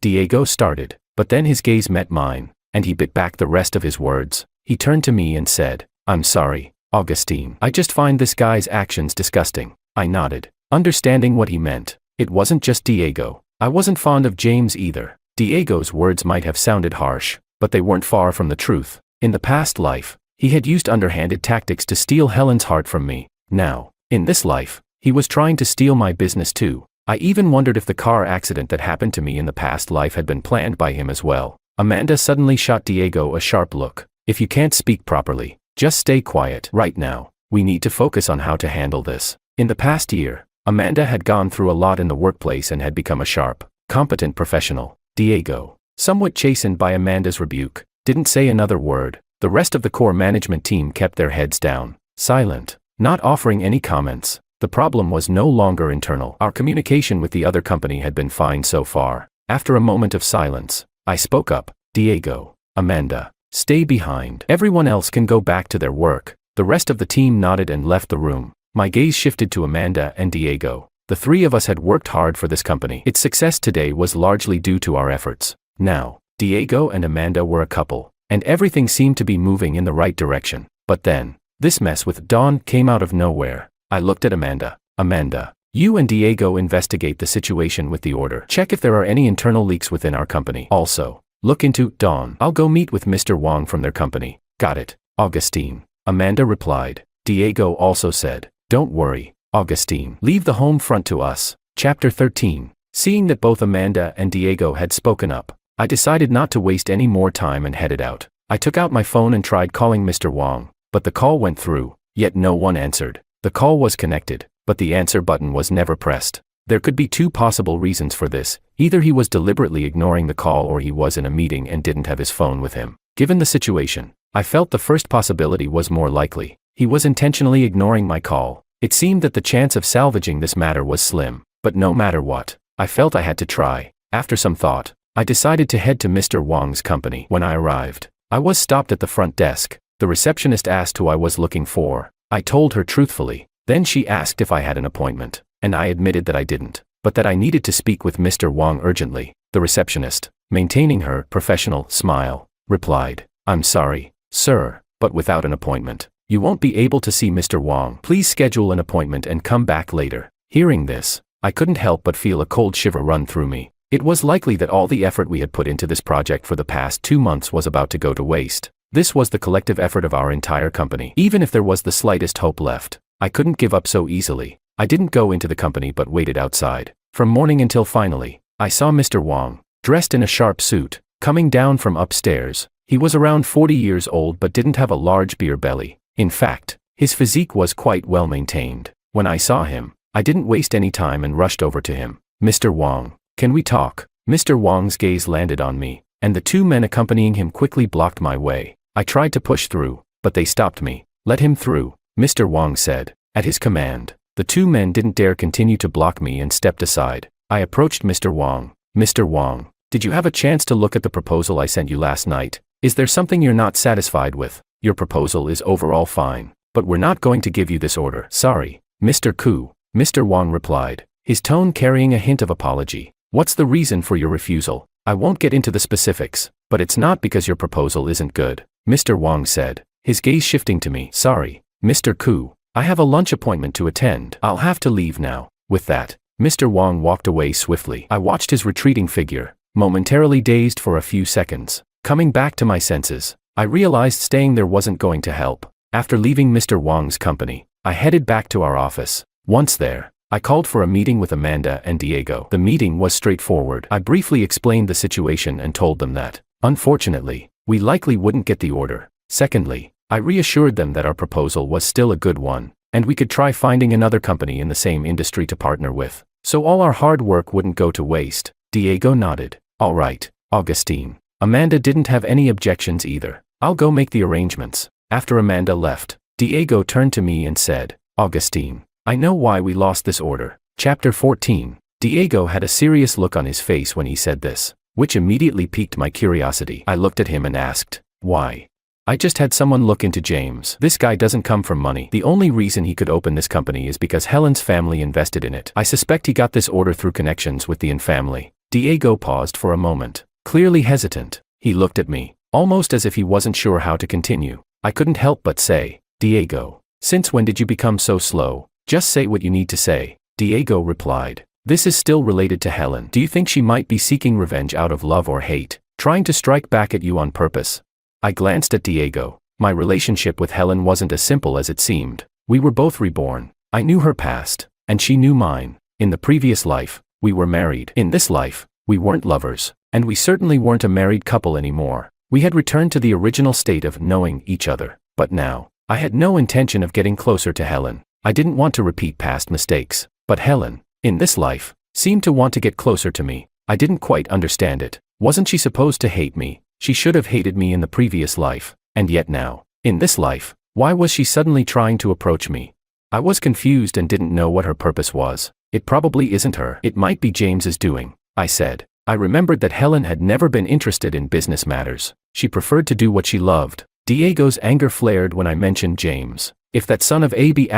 Diego started, but then his gaze met mine, and he bit back the rest of his words. He turned to me and said, "I'm sorry, Augustine. I just find this guy's actions disgusting." I nodded, understanding what he meant. It wasn't just Diego. I wasn't fond of James either. Diego's words might have sounded harsh, but they weren't far from the truth. In the past life, he had used underhanded tactics to steal Helen's heart from me. Now, in this life, he was trying to steal my business too. I even wondered if the car accident that happened to me in the past life had been planned by him as well. Amanda suddenly shot Diego a sharp look. "If you can't speak properly, just stay quiet. Right now, we need to focus on how to handle this." In the past year, Amanda had gone through a lot in the workplace and had become a sharp, competent professional. Diego, somewhat chastened by Amanda's rebuke, didn't say another word. The rest of the core management team kept their heads down, silent, not offering any comments. The problem was no longer internal. Our communication with the other company had been fine so far. After a moment of silence, I spoke up, "Diego, Amanda, stay behind. Everyone else can go back to their work." The rest of the team nodded and left the room. My gaze shifted to Amanda and Diego. The three of us had worked hard for this company. Its success today was largely due to our efforts. Now, Diego and Amanda were a couple, and everything seemed to be moving in the right direction. But then, this mess with Dawn came out of nowhere. I looked at Amanda. "Amanda, you and Diego investigate the situation with the order. Check if there are any internal leaks within our company. Also, look into Dawn. I'll go meet with Mr. Wong from their company." "Got it, Augustine," Amanda replied. Diego also said, "Don't worry, Augustine. Leave the home front to us." Chapter 13. Seeing that both Amanda and Diego had spoken up, I decided not to waste any more time and headed out. I took out my phone and tried calling Mr. Wong, but the call went through, yet no one answered. The call was connected, but the answer button was never pressed. There could be two possible reasons for this. Either he was deliberately ignoring the call or he was in a meeting and didn't have his phone with him. Given the situation, I felt the first possibility was more likely. He was intentionally ignoring my call. It seemed that the chance of salvaging this matter was slim, but no matter what, I felt I had to try. After some thought, I decided to head to Mr. Wong's company. When I arrived, I was stopped at the front desk. The receptionist asked who I was looking for. I told her truthfully. Then she asked if I had an appointment, and I admitted that I didn't, but that I needed to speak with Mr. Wong urgently. The receptionist, maintaining her professional smile, replied, "I'm sorry, sir, but without an appointment, you won't be able to see Mr. Wong. Please schedule an appointment and come back later." Hearing this, I couldn't help but feel a cold shiver run through me. It was likely that all the effort we had put into this project for the past 2 months was about to go to waste. This was the collective effort of our entire company. Even if there was the slightest hope left, I couldn't give up so easily. I didn't go into the company but waited outside, from morning until finally, I saw Mr. Wong, dressed in a sharp suit, coming down from upstairs. He was around 40 years old but didn't have a large beer belly. In fact, his physique was quite well maintained. When I saw him, I didn't waste any time and rushed over to him. "Mr. Wong, can we talk?" Mr. Wong's gaze landed on me, and the two men accompanying him quickly blocked my way. I tried to push through, but they stopped me. "Let him through," Mr. Wong said. At his command, the two men didn't dare continue to block me and stepped aside. I approached Mr. Wong. "Mr. Wong, did you have a chance to look at the proposal I sent you last night? Is there something you're not satisfied with?" "Your proposal is overall fine, but we're not going to give you this order." "Sorry, Mr. Koo, Mr. Wang replied, his tone carrying a hint of apology. What's the reason for your refusal? I won't get into the specifics, but it's not because your proposal isn't good, Mr. Wang said, his gaze shifting to me. Sorry, Mr. Koo, I have a lunch appointment to attend. I'll have to leave now. With that, Mr. Wang walked away swiftly. I watched his retreating figure, momentarily dazed for a few seconds. Coming back to my senses, I realized staying there wasn't going to help. After leaving Mr. Wang's company, I headed back to our office. Once there, I called for a meeting with Amanda and Diego. The meeting was straightforward. I briefly explained the situation and told them that, unfortunately, we likely wouldn't get the order. Secondly, I reassured them that our proposal was still a good one, and we could try finding another company in the same industry to partner with, so all our hard work wouldn't go to waste. Diego nodded. All right, Augustine. Amanda didn't have any objections either. I'll go make the arrangements. After Amanda left, Diego turned to me and said, Augustine, I know why we lost this order. Chapter 14. Diego had a serious look on his face when he said this, which immediately piqued my curiosity. I looked at him and asked, why? I just had someone look into James. This guy doesn't come from money. The only reason he could open this company is because Helen's family invested in it. I suspect he got this order through connections with the Yin family. Diego paused for a moment, clearly hesitant. He looked at me, almost as if he wasn't sure how to continue. I couldn't help but say, Diego, since when did you become so slow? Just say what you need to say. Diego replied, this is still related to Helen. Do you think she might be seeking revenge out of love or hate, trying to strike back at you on purpose? I glanced at Diego. My relationship with Helen wasn't as simple as it seemed. We were both reborn. I knew her past, and she knew mine. In the previous life, we were married. In this life, we weren't lovers, and we certainly weren't a married couple anymore. We had returned to the original state of knowing each other. But now, I had no intention of getting closer to Helen. I didn't want to repeat past mistakes, but Helen, in this life, seemed to want to get closer to me. I didn't quite understand it. Wasn't she supposed to hate me? She should have hated me in the previous life, and yet now, in this life, why was she suddenly trying to approach me? I was confused and didn't know what her purpose was. It probably isn't her. It might be James's doing, I said. I remembered that Helen had never been interested in business matters. She preferred to do what she loved. Diego's anger flared when I mentioned James. If that son of AB******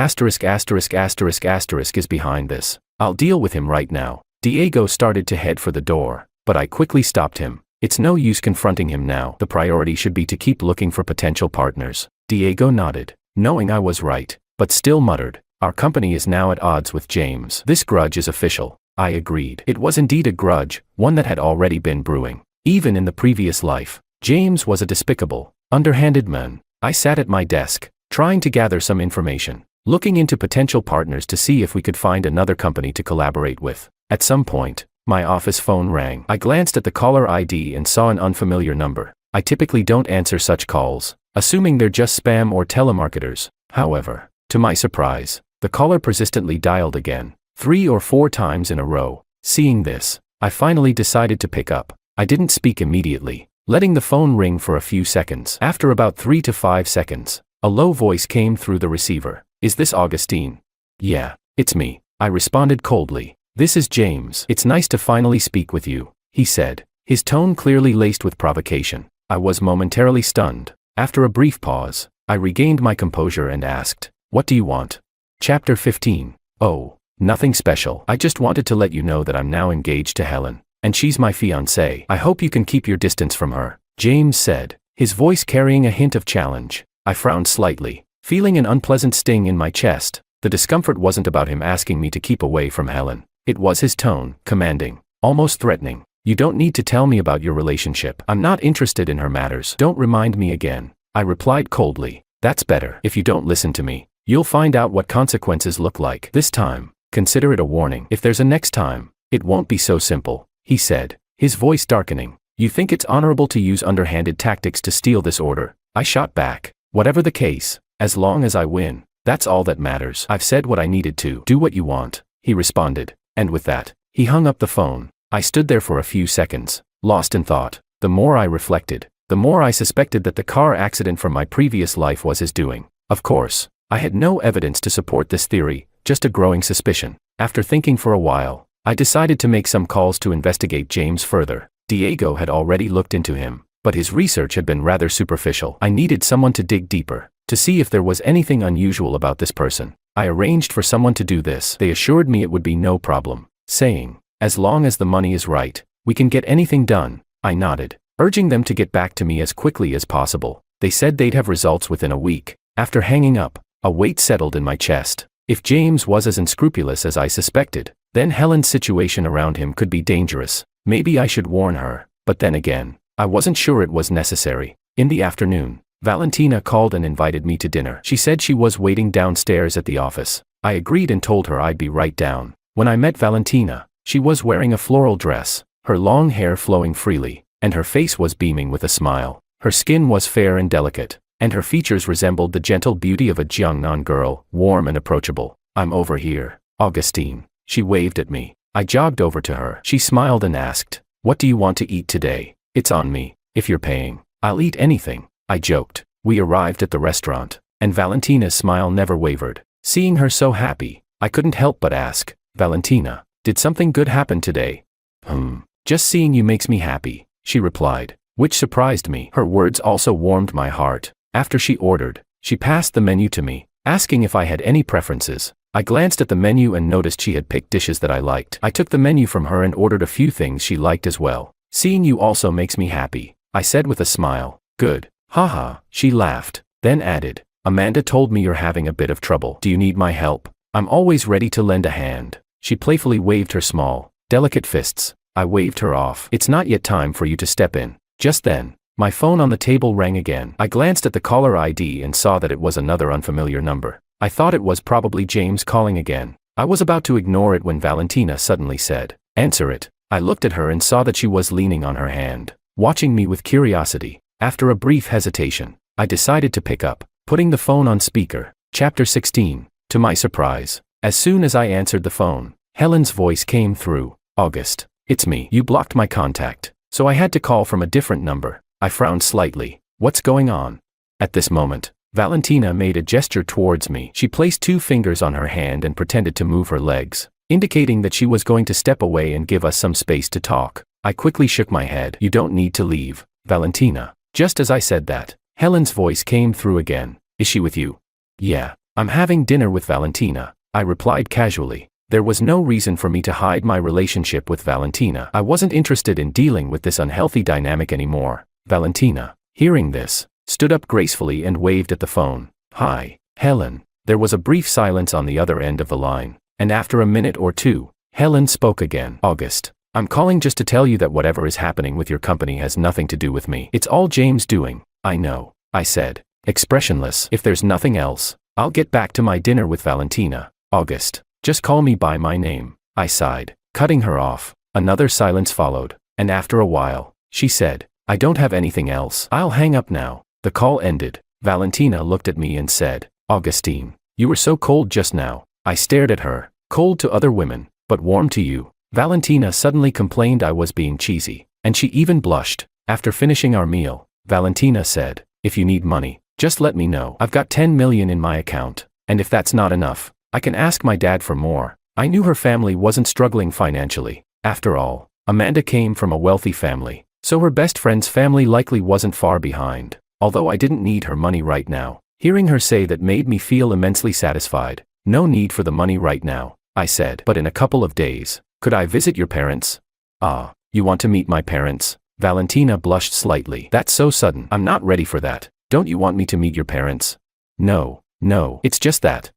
is behind this, I'll deal with him right now. Diego started to head for the door, but I quickly stopped him. It's no use confronting him now. The priority should be to keep looking for potential partners. Diego nodded, knowing I was right, but still muttered, our company is now at odds with James. This grudge is official. I agreed. It was indeed a grudge, one that had already been brewing. Even in the previous life, James was a despicable, underhanded man. I sat at my desk, trying to gather some information, looking into potential partners to see if we could find another company to collaborate with. At some point, my office phone rang. I glanced at the caller ID and saw an unfamiliar number. I typically don't answer such calls, assuming they're just spam or telemarketers. However, to my surprise, the caller persistently dialed again, 3 or 4 times in a row. Seeing this, I finally decided to pick up. I didn't speak immediately, letting the phone ring for a few seconds. After about 3 to 5 seconds, a low voice came through the receiver. Is this Augustine? Yeah, it's me, I responded coldly. This is James. It's nice to finally speak with you, he said, his tone clearly laced with provocation. I was momentarily stunned. After a brief pause, I regained my composure and asked, what do you want? Chapter 15. Oh, nothing special. I just wanted to let you know that I'm now engaged to Helen, and she's my fiancée. I hope you can keep your distance from her, James said, his voice carrying a hint of challenge. I frowned slightly, feeling an unpleasant sting in my chest. The discomfort wasn't about him asking me to keep away from Helen. It was his tone, commanding, almost threatening. You don't need to tell me about your relationship. I'm not interested in her matters. Don't remind me again. I replied coldly. That's better. If you don't listen to me, you'll find out what consequences look like. This time, consider it a warning. If there's a next time, it won't be so simple, he said, his voice darkening. You think it's honorable to use underhanded tactics to steal this order? I shot back. Whatever the case, as long as I win, that's all that matters. I've said what I needed to. Do what you want, he responded. And with that, he hung up the phone. I stood there for a few seconds, lost in thought. The more I reflected, the more I suspected that the car accident from my previous life was his doing. Of course, I had no evidence to support this theory, just a growing suspicion. After thinking for a while, I decided to make some calls to investigate James further. Diego had already looked into him, but his research had been rather superficial. I needed someone to dig deeper, to see if there was anything unusual about this person. I arranged for someone to do this. They assured me it would be no problem, saying, as long as the money is right, we can get anything done. I nodded, urging them to get back to me as quickly as possible. They said they'd have results within a week. After hanging up, a weight settled in my chest. If James was as unscrupulous as I suspected, then Helen's situation around him could be dangerous. Maybe I should warn her, but then again, I wasn't sure it was necessary. In the afternoon, Valentina called and invited me to dinner. She said she was waiting downstairs at the office. I agreed and told her I'd be right down. When I met Valentina, she was wearing a floral dress, her long hair flowing freely, and her face was beaming with a smile. Her skin was fair and delicate, and her features resembled the gentle beauty of a Jiangnan girl, warm and approachable. I'm over here, Augustine. She waved at me. I jogged over to her. She smiled and asked, what do you want to eat today? It's on me. If you're paying, I'll eat anything. I joked. We arrived at the restaurant, and Valentina's smile never wavered. Seeing her so happy, I couldn't help but ask, Valentina, did something good happen today? Just seeing you makes me happy, she replied, which surprised me. Her words also warmed my heart. After she ordered, she passed the menu to me, asking if I had any preferences. I glanced at the menu and noticed she had picked dishes that I liked. I took the menu from her and ordered a few things she liked as well. Seeing you also makes me happy, I said with a smile. Good. Haha, she laughed, then added, Amanda told me you're having a bit of trouble. Do you need my help? I'm always ready to lend a hand. She playfully waved her small, delicate fists. I waved her off. It's not yet time for you to step in. Just then, my phone on the table rang again. I glanced at the caller ID and saw that it was another unfamiliar number. I thought it was probably James calling again. I was about to ignore it when Valentina suddenly said, answer it. I looked at her and saw that she was leaning on her hand, watching me with curiosity. After a brief hesitation, I decided to pick up, putting the phone on speaker. Chapter 16. To my surprise, as soon as I answered the phone, Helen's voice came through. August, it's me. You blocked my contact, so I had to call from a different number. I frowned slightly. What's going on? At this moment, Valentina made a gesture towards me. She placed 2 fingers on her hand and pretended to move her legs, indicating that she was going to step away and give us some space to talk. I quickly shook my head. You don't need to leave, Valentina. Just as I said that, Helen's voice came through again. Is she with you? Yeah, I'm having dinner with Valentina, I replied casually. There was no reason for me to hide my relationship with Valentina. I wasn't interested in dealing with this unhealthy dynamic anymore. Valentina, hearing this, stood up gracefully and waved at the phone. Hi, Helen. There was a brief silence on the other end of the line, and after a minute or two, Helen spoke again. August, I'm calling just to tell you that whatever is happening with your company has nothing to do with me. It's all James' doing. I know, I said, expressionless. If there's nothing else, I'll get back to my dinner with Valentina. August, just call me by my name, I sighed, cutting her off. Another silence followed, and after a while, she said, I don't have anything else. I'll hang up now. The call ended. Valentina looked at me and said, Augustine, you were so cold just now. I stared at her. Cold to other women, but warm to you. Valentina suddenly complained I was being cheesy, and she even blushed. After finishing our meal, Valentina said, if you need money, just let me know. I've got 10 million in my account, and if that's not enough, I can ask my dad for more. I knew her family wasn't struggling financially. After all, Amanda came from a wealthy family, so her best friend's family likely wasn't far behind. Although I didn't need her money right now, hearing her say that made me feel immensely satisfied. No need for the money right now, I said, but in a couple of days. Could I visit your parents? Ah, you want to meet my parents? Valentina blushed slightly. That's so sudden. I'm not ready for that. Don't you want me to meet your parents? No, it's just that.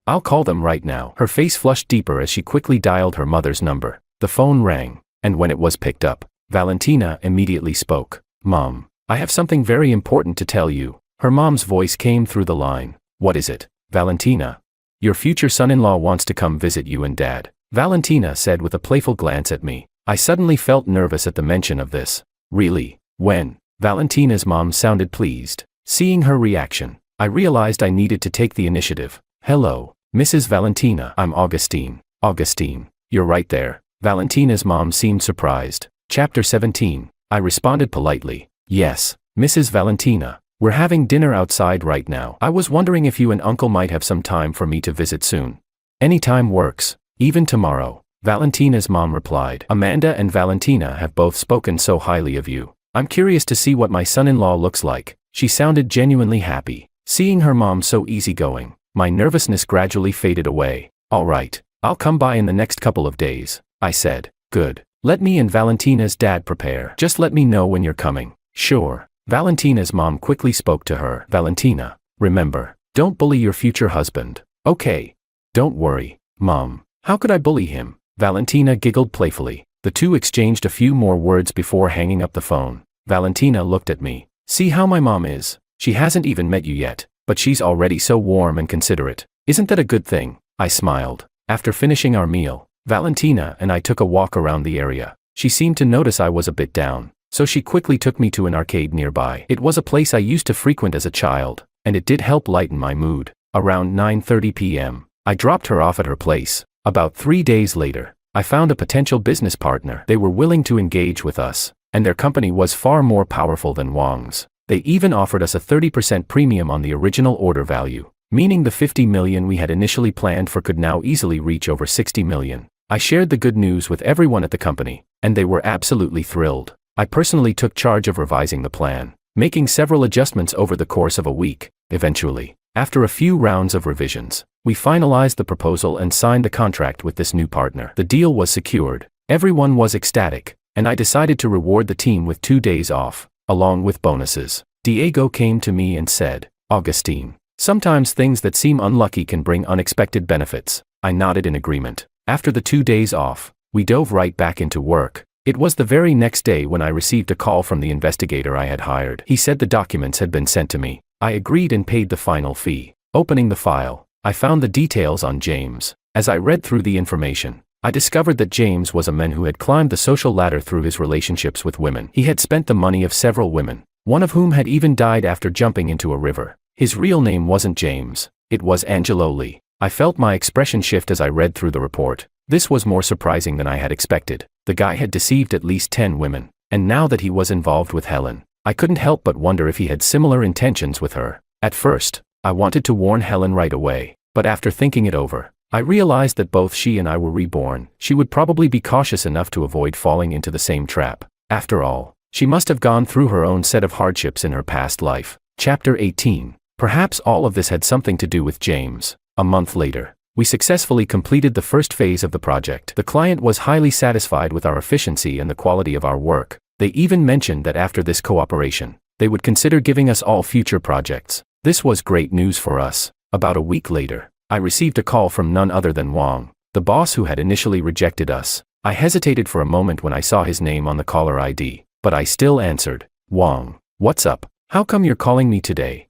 I'll call them right now. Her face flushed deeper as she quickly dialed her mother's number. The phone rang, and when it was picked up, Valentina immediately spoke. Mom, I have something very important to tell you. Her mom's voice came through the line. What is it, Valentina? Your future son-in-law wants to come visit you and Dad, Valentina said with a playful glance at me. I suddenly felt nervous at the mention of this. Really? When? Valentina's mom sounded pleased. Seeing her reaction, I realized I needed to take the initiative. Hello, Mrs. Valentina. I'm Augustine. Augustine, you're right there. Valentina's mom seemed surprised. Chapter 17. I responded politely. Yes, Mrs. Valentina. We're having dinner outside right now. I was wondering if you and Uncle might have some time for me to visit soon. Any time works, even tomorrow, Valentina's mom replied. Amanda and Valentina have both spoken so highly of you. I'm curious to see what my son-in-law looks like. She sounded genuinely happy. Seeing her mom so easygoing, My nervousness gradually faded away. All right, I'll come by in the next couple of days, I said. Good. Let me and Valentina's dad prepare. Just let me know when you're coming. Sure. Valentina's mom quickly spoke to her. Valentina, remember, don't bully your future husband. Okay. Don't worry, Mom. How could I bully him? Valentina giggled playfully. The two exchanged a few more words before hanging up the phone. Valentina looked at me. See how my mom is? She hasn't even met you yet, but she's already so warm and considerate. Isn't that a good thing? I smiled. After finishing our meal, Valentina and I took a walk around the area. She seemed to notice I was a bit down, so she quickly took me to an arcade nearby. It was a place I used to frequent as a child, and it did help lighten my mood. Around 9:30 p.m., I dropped her off at her place. About 3 days later, I found a potential business partner. They were willing to engage with us, and their company was far more powerful than Wang's. They even offered us a 30% premium on the original order value, meaning the 50 million we had initially planned for could now easily reach over 60 million. I shared the good news with everyone at the company, and they were absolutely thrilled. I personally took charge of revising the plan, making several adjustments over the course of a week. Eventually, after a few rounds of revisions, we finalized the proposal and signed the contract with this new partner. The deal was secured, everyone was ecstatic, and I decided to reward the team with 2 days off, along with bonuses. Diego came to me and said, Augustine, sometimes things that seem unlucky can bring unexpected benefits. I nodded in agreement. After the 2 days off, we dove right back into work. It was the very next day when I received a call from the investigator I had hired. He said the documents had been sent to me. I agreed and paid the final fee. Opening the file, I found the details on James. As I read through the information, I discovered that James was a man who had climbed the social ladder through his relationships with women. He had spent the money of several women, one of whom had even died after jumping into a river. His real name wasn't James, it was Angelo Lee. I felt my expression shift as I read through the report. This was more surprising than I had expected. The guy had deceived at least 10 women, and now that he was involved with Helen, I couldn't help but wonder if he had similar intentions with her. At first, I wanted to warn Helen right away, but after thinking it over, I realized that both she and I were reborn. She would probably be cautious enough to avoid falling into the same trap. After all, she must have gone through her own set of hardships in her past life. Chapter 18. Perhaps all of this had something to do with James. A month later, we successfully completed the first phase of the project. The client was highly satisfied with our efficiency and the quality of our work. They even mentioned that after this cooperation, they would consider giving us all future projects. This was great news for us. About a week later, I received a call from none other than Wang, the boss who had initially rejected us. I hesitated for a moment when I saw his name on the caller ID, but I still answered. Wang, what's up? How come you're calling me today?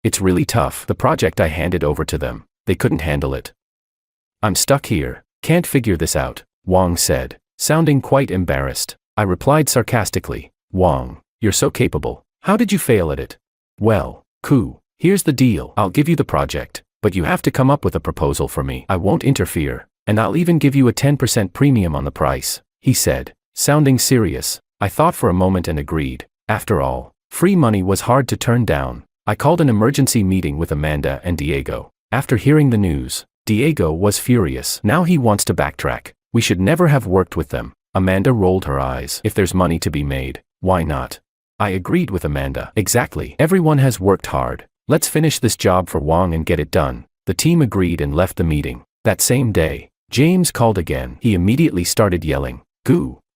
It's really tough. The project I handed over to them, they couldn't handle it. I'm stuck here, can't figure this out, Wang said, sounding quite embarrassed. I replied sarcastically, Wang, you're so capable. How did you fail at it? Well, here's the deal. I'll give you the project, but you have to come up with a proposal for me. I won't interfere, and I'll even give you a 10% premium on the price, he said, sounding serious. I thought for a moment and agreed. After all, free money was hard to turn down. I called an emergency meeting with Amanda and Diego. After hearing the news, Diego was furious. Now he wants to backtrack. We should never have worked with them. Amanda rolled her eyes. If there's money to be made, why not? I agreed with Amanda. Exactly. Everyone has worked hard. Let's finish this job for Wang and get it done. The team agreed and left the meeting. That same day, James called again. He immediately started yelling.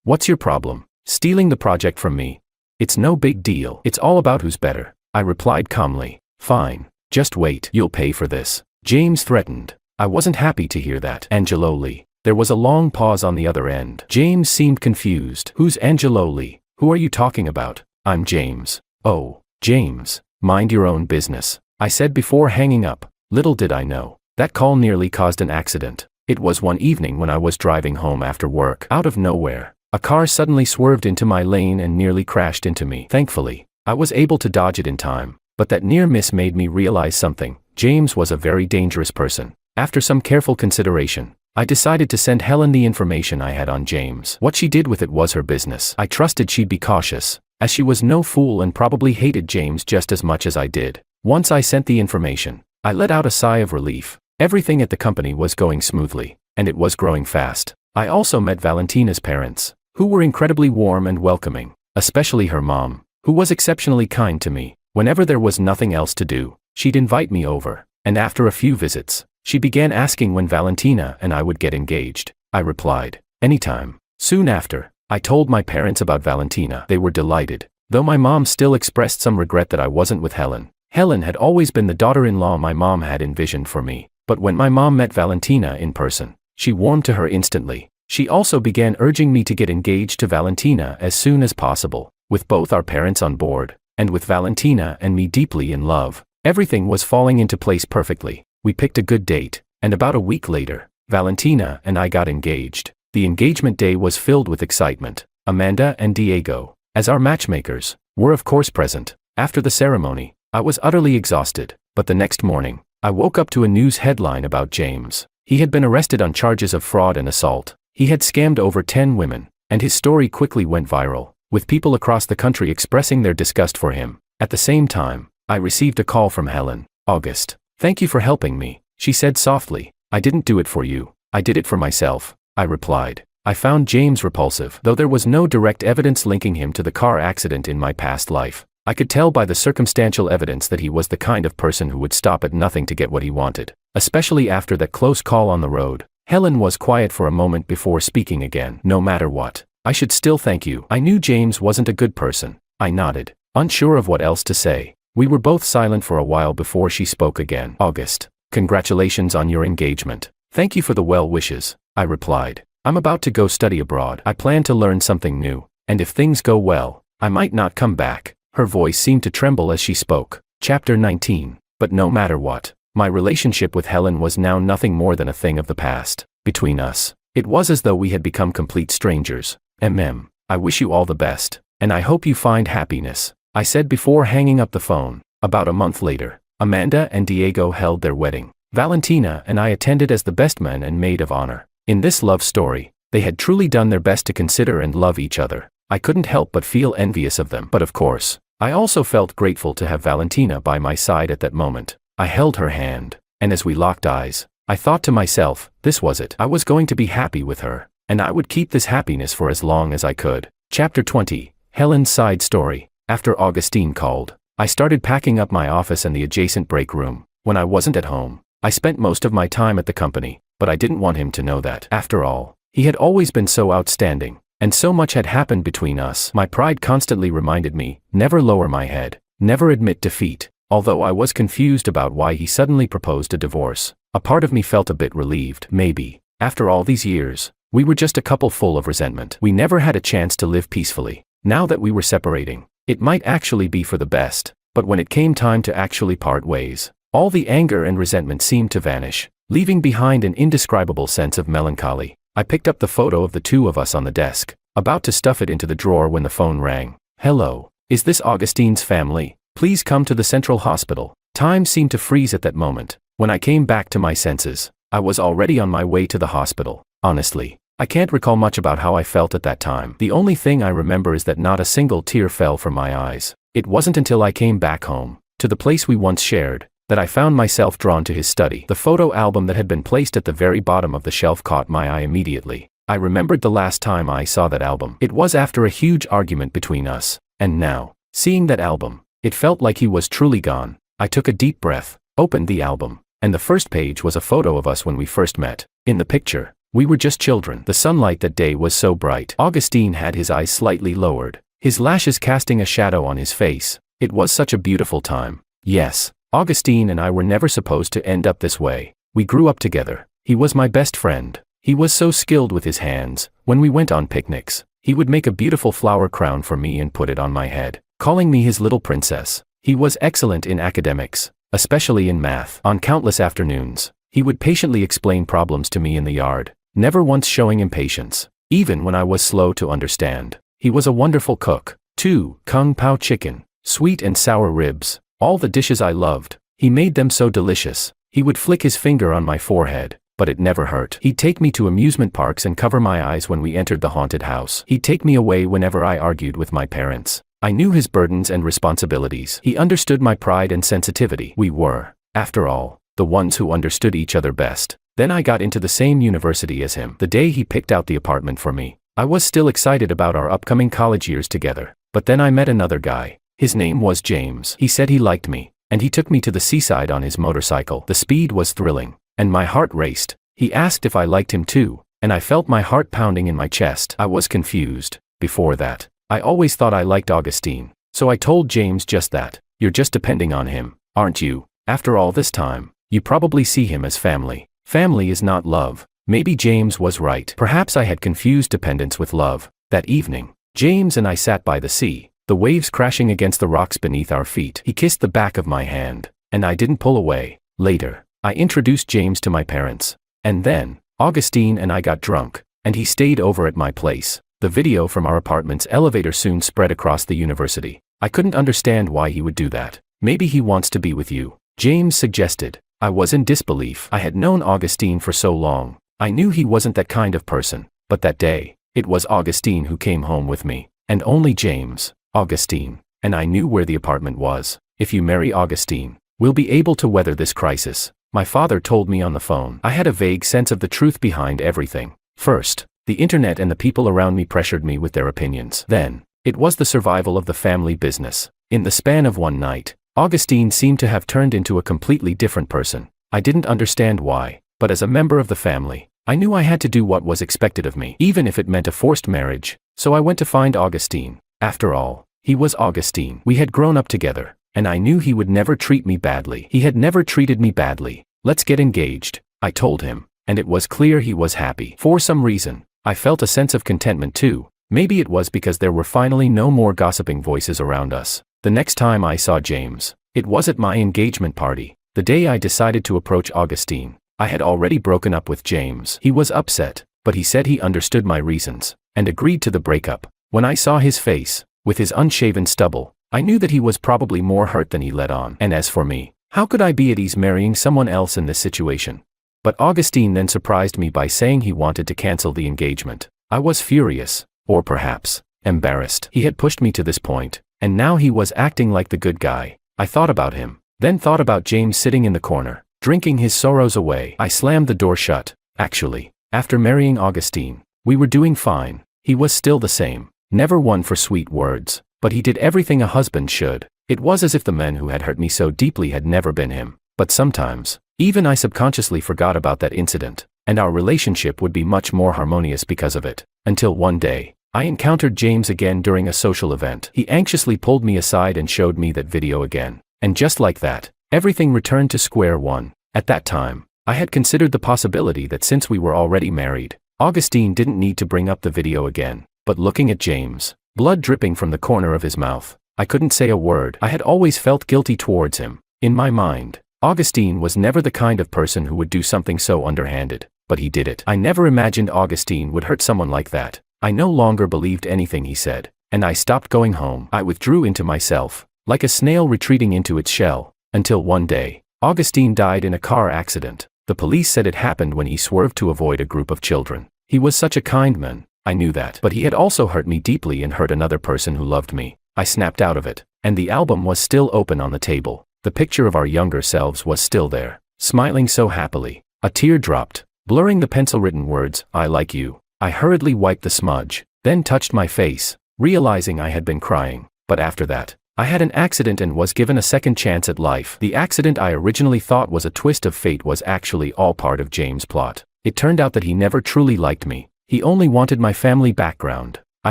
What's your problem? Stealing the project from me? It's no big deal. It's all about who's better. I replied calmly. Fine. Just wait. You'll pay for this. James threatened. I wasn't happy to hear that. Angelo Lee. There was a long pause on the other end. James seemed confused. Who's Angelo Lee? Who are you talking about? I'm James. Oh, James, mind your own business, I said before hanging up. Little did I know, that call nearly caused an accident. It was one evening when I was driving home after work. Out of nowhere, a car suddenly swerved into my lane and nearly crashed into me. Thankfully, I was able to dodge it in time, but that near miss made me realize something. James was a very dangerous person. After some careful consideration, I decided to send Helen the information I had on James. What she did with it was her business. I trusted she'd be cautious, as she was no fool and probably hated James just as much as I did. Once I sent the information, I let out a sigh of relief. Everything at the company was going smoothly, and it was growing fast. I also met Valentina's parents, who were incredibly warm and welcoming, especially her mom, who was exceptionally kind to me. Whenever there was nothing else to do, she'd invite me over. and after a few visits, she began asking when Valentina and I would get engaged. I replied, anytime. Soon after, I told my parents about Valentina. They were delighted, though my mom still expressed some regret that I wasn't with Helen. Helen had always been the daughter-in-law my mom had envisioned for me, but when my mom met Valentina in person, she warmed to her instantly. She also began urging me to get engaged to Valentina as soon as possible, with both our parents on board, and with Valentina and me deeply in love. Everything was falling into place perfectly. We picked a good date, and about a week later, Valentina and I got engaged. The engagement day was filled with excitement. Amanda and Diego, as our matchmakers, were of course present. After the ceremony, I was utterly exhausted, but the next morning, I woke up to a news headline about James. He had been arrested on charges of fraud and assault. He had scammed over 10 women, and his story quickly went viral, with people across the country expressing their disgust for him. At the same time, I received a call from Helen. August, thank you for helping me, she said softly. I didn't do it for you, I did it for myself, I replied. I found James repulsive, though there was no direct evidence linking him to the car accident in my past life. I could tell by the circumstantial evidence that he was the kind of person who would stop at nothing to get what he wanted, especially after that close call on the road. Helen was quiet for a moment before speaking again. No matter what, I should still thank you. I knew James wasn't a good person. I nodded, unsure of what else to say. We were both silent for a while before she spoke again. August, congratulations on your engagement. Thank you for the well wishes, I replied. I'm about to go study abroad. I plan to learn something new, and if things go well, I might not come back. Her voice seemed to tremble as she spoke. Chapter 19. But no matter what, my relationship with Helen was now nothing more than a thing of the past. Between us, it was as though we had become complete strangers. I wish you all the best, and I hope you find happiness, I said before hanging up the phone. About a month later, Amanda and Diego held their wedding. Valentina and I attended as the best man and maid of honor. In this love story, they had truly done their best to consider and love each other. I couldn't help but feel envious of them. But of course, I also felt grateful to have Valentina by my side at that moment. I held her hand, and as we locked eyes, I thought to myself, this was it. I was going to be happy with her, and I would keep this happiness for as long as I could. Chapter 20. Helen's side story. After Augustine called, I started packing up my office and the adjacent break room. When I wasn't at home, I spent most of my time at the company, but I didn't want him to know that. After all, he had always been so outstanding, and so much had happened between us. My pride constantly reminded me, never lower my head, never admit defeat. Although I was confused about why he suddenly proposed a divorce, a part of me felt a bit relieved. Maybe, after all these years, we were just a couple full of resentment. We never had a chance to live peacefully. Now that we were separating, it might actually be for the best. But when it came time to actually part ways, all the anger and resentment seemed to vanish, leaving behind an indescribable sense of melancholy. I picked up the photo of the two of us on the desk, about to stuff it into the drawer when the phone rang. Hello, is this Augustine's family? Please come to the Central Hospital. Time seemed to freeze at that moment. When I came back to my senses, I was already on my way to the hospital. Honestly, I can't recall much about how I felt at that time. The only thing I remember is that not a single tear fell from my eyes. It wasn't until I came back home, to the place we once shared, that I found myself drawn to his study. The photo album that had been placed at the very bottom of the shelf caught my eye immediately. I remembered the last time I saw that album. It was after a huge argument between us, and now, seeing that album, it felt like he was truly gone. I took a deep breath, opened the album, and the first page was a photo of us when we first met. In the picture, we were just children. The sunlight that day was so bright. Augustine had his eyes slightly lowered, his lashes casting a shadow on his face. It was such a beautiful time. Yes, Augustine and I were never supposed to end up this way. We grew up together. He was my best friend. He was so skilled with his hands. When we went on picnics, he would make a beautiful flower crown for me and put it on my head, calling me his little princess. He was excellent in academics, especially in math. On countless afternoons, he would patiently explain problems to me in the yard, never once showing impatience, even when I was slow to understand. He was a wonderful cook, too. Kung Pao chicken, sweet and sour ribs, all the dishes I loved. He made them so delicious. He would flick his finger on my forehead, but it never hurt. He'd take me to amusement parks and cover my eyes when we entered the haunted house. He'd take me away whenever I argued with my parents. I knew his burdens and responsibilities. He understood my pride and sensitivity. We were, after all, the ones who understood each other best. Then I got into the same university as him. The day he picked out the apartment for me, I was still excited about our upcoming college years together. But then I met another guy. His name was James. He said he liked me, and he took me to the seaside on his motorcycle. The speed was thrilling, and my heart raced. He asked if I liked him too, and I felt my heart pounding in my chest. I was confused. Before that, I always thought I liked Augustine, so I told James just that. You're just depending on him, aren't you? After all this time, you probably see him as family. Family is not love. Maybe James was right. Perhaps I had confused dependence with love. That evening, James and I sat by the sea, the waves crashing against the rocks beneath our feet. He kissed the back of my hand, and I didn't pull away. Later, I introduced James to my parents. And then, Augustine and I got drunk, and he stayed over at my place. The video from our apartment's elevator soon spread across the university. I couldn't understand why he would do that. Maybe he wants to be with you, James suggested. I was in disbelief. I had known Augustine for so long. I knew he wasn't that kind of person. But that day, it was Augustine who came home with me. And only James. Augustine. And I knew where the apartment was. If you marry Augustine, we'll be able to weather this crisis, my father told me on the phone. I had a vague sense of the truth behind everything. First, the internet and the people around me pressured me with their opinions. Then, it was the survival of the family business. In the span of one night, Augustine seemed to have turned into a completely different person. I didn't understand why, but as a member of the family, I knew I had to do what was expected of me, even if it meant a forced marriage. So I went to find Augustine. After all, he was Augustine. We had grown up together, and I knew he would never treat me badly. He had never treated me badly. Let's get engaged, I told him, and it was clear he was happy. For some reason, I felt a sense of contentment too. Maybe it was because there were finally no more gossiping voices around us. The next time I saw James, it was at my engagement party. The day I decided to approach Augustine, I had already broken up with James. He was upset, but he said he understood my reasons, and agreed to the breakup. When I saw his face, with his unshaven stubble, I knew that he was probably more hurt than he let on. And as for me, how could I be at ease marrying someone else in this situation? But Augustine then surprised me by saying he wanted to cancel the engagement. I was furious, or perhaps, embarrassed. He had pushed me to this point, and now he was acting like the good guy. I thought about him, then thought about James sitting in the corner, drinking his sorrows away. I slammed the door shut. Actually, after marrying Augustine, we were doing fine. He was still the same, never one for sweet words, but he did everything a husband should. It was as if the man who had hurt me so deeply had never been him. But sometimes, even I subconsciously forgot about that incident, and our relationship would be much more harmonious because of it. Until one day, I encountered James again during a social event. He anxiously pulled me aside and showed me that video again. And just like that, everything returned to square one. At that time, I had considered the possibility that since we were already married, Augustine didn't need to bring up the video again. But looking at James, blood dripping from the corner of his mouth, I couldn't say a word. I had always felt guilty towards him. In my mind, Augustine was never the kind of person who would do something so underhanded, but he did it. I never imagined Augustine would hurt someone like that. I no longer believed anything he said, and I stopped going home. I withdrew into myself, like a snail retreating into its shell, until one day, Augustine died in a car accident. The police said it happened when he swerved to avoid a group of children. He was such a kind man, I knew that. But he had also hurt me deeply and hurt another person who loved me. I snapped out of it, and the album was still open on the table. The picture of our younger selves was still there, smiling so happily. A tear dropped, blurring the pencil-written words, "I like you." I hurriedly wiped the smudge, then touched my face, realizing I had been crying. But after that, I had an accident and was given a second chance at life. The accident I originally thought was a twist of fate was actually all part of James' plot. It turned out that he never truly liked me. He only wanted my family background. I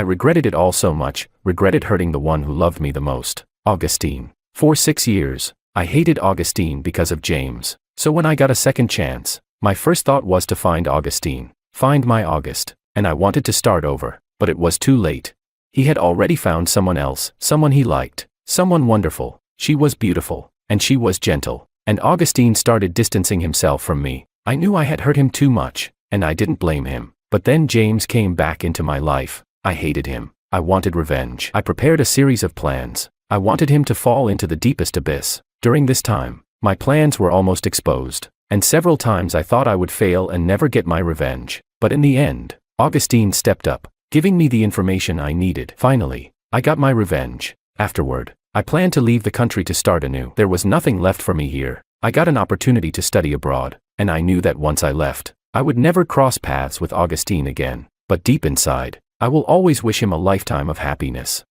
regretted it all so much, regretted hurting the one who loved me the most, Augustine. For 6 years, I hated Augustine because of James. So when I got a second chance, my first thought was to find Augustine, find my August, and I wanted to start over, but it was too late. He had already found someone else, someone he liked, someone wonderful. She was beautiful, and she was gentle, and Augustine started distancing himself from me. I knew I had hurt him too much, and I didn't blame him. But then James came back into my life. I hated him. I wanted revenge. I prepared a series of plans. I wanted him to fall into the deepest abyss. During this time, my plans were almost exposed, and several times I thought I would fail and never get my revenge. But in the end, Augustine stepped up, giving me the information I needed. Finally, I got my revenge. Afterward, I planned to leave the country to start anew. There was nothing left for me here. I got an opportunity to study abroad, and I knew that once I left, I would never cross paths with Augustine again. But deep inside, I will always wish him a lifetime of happiness.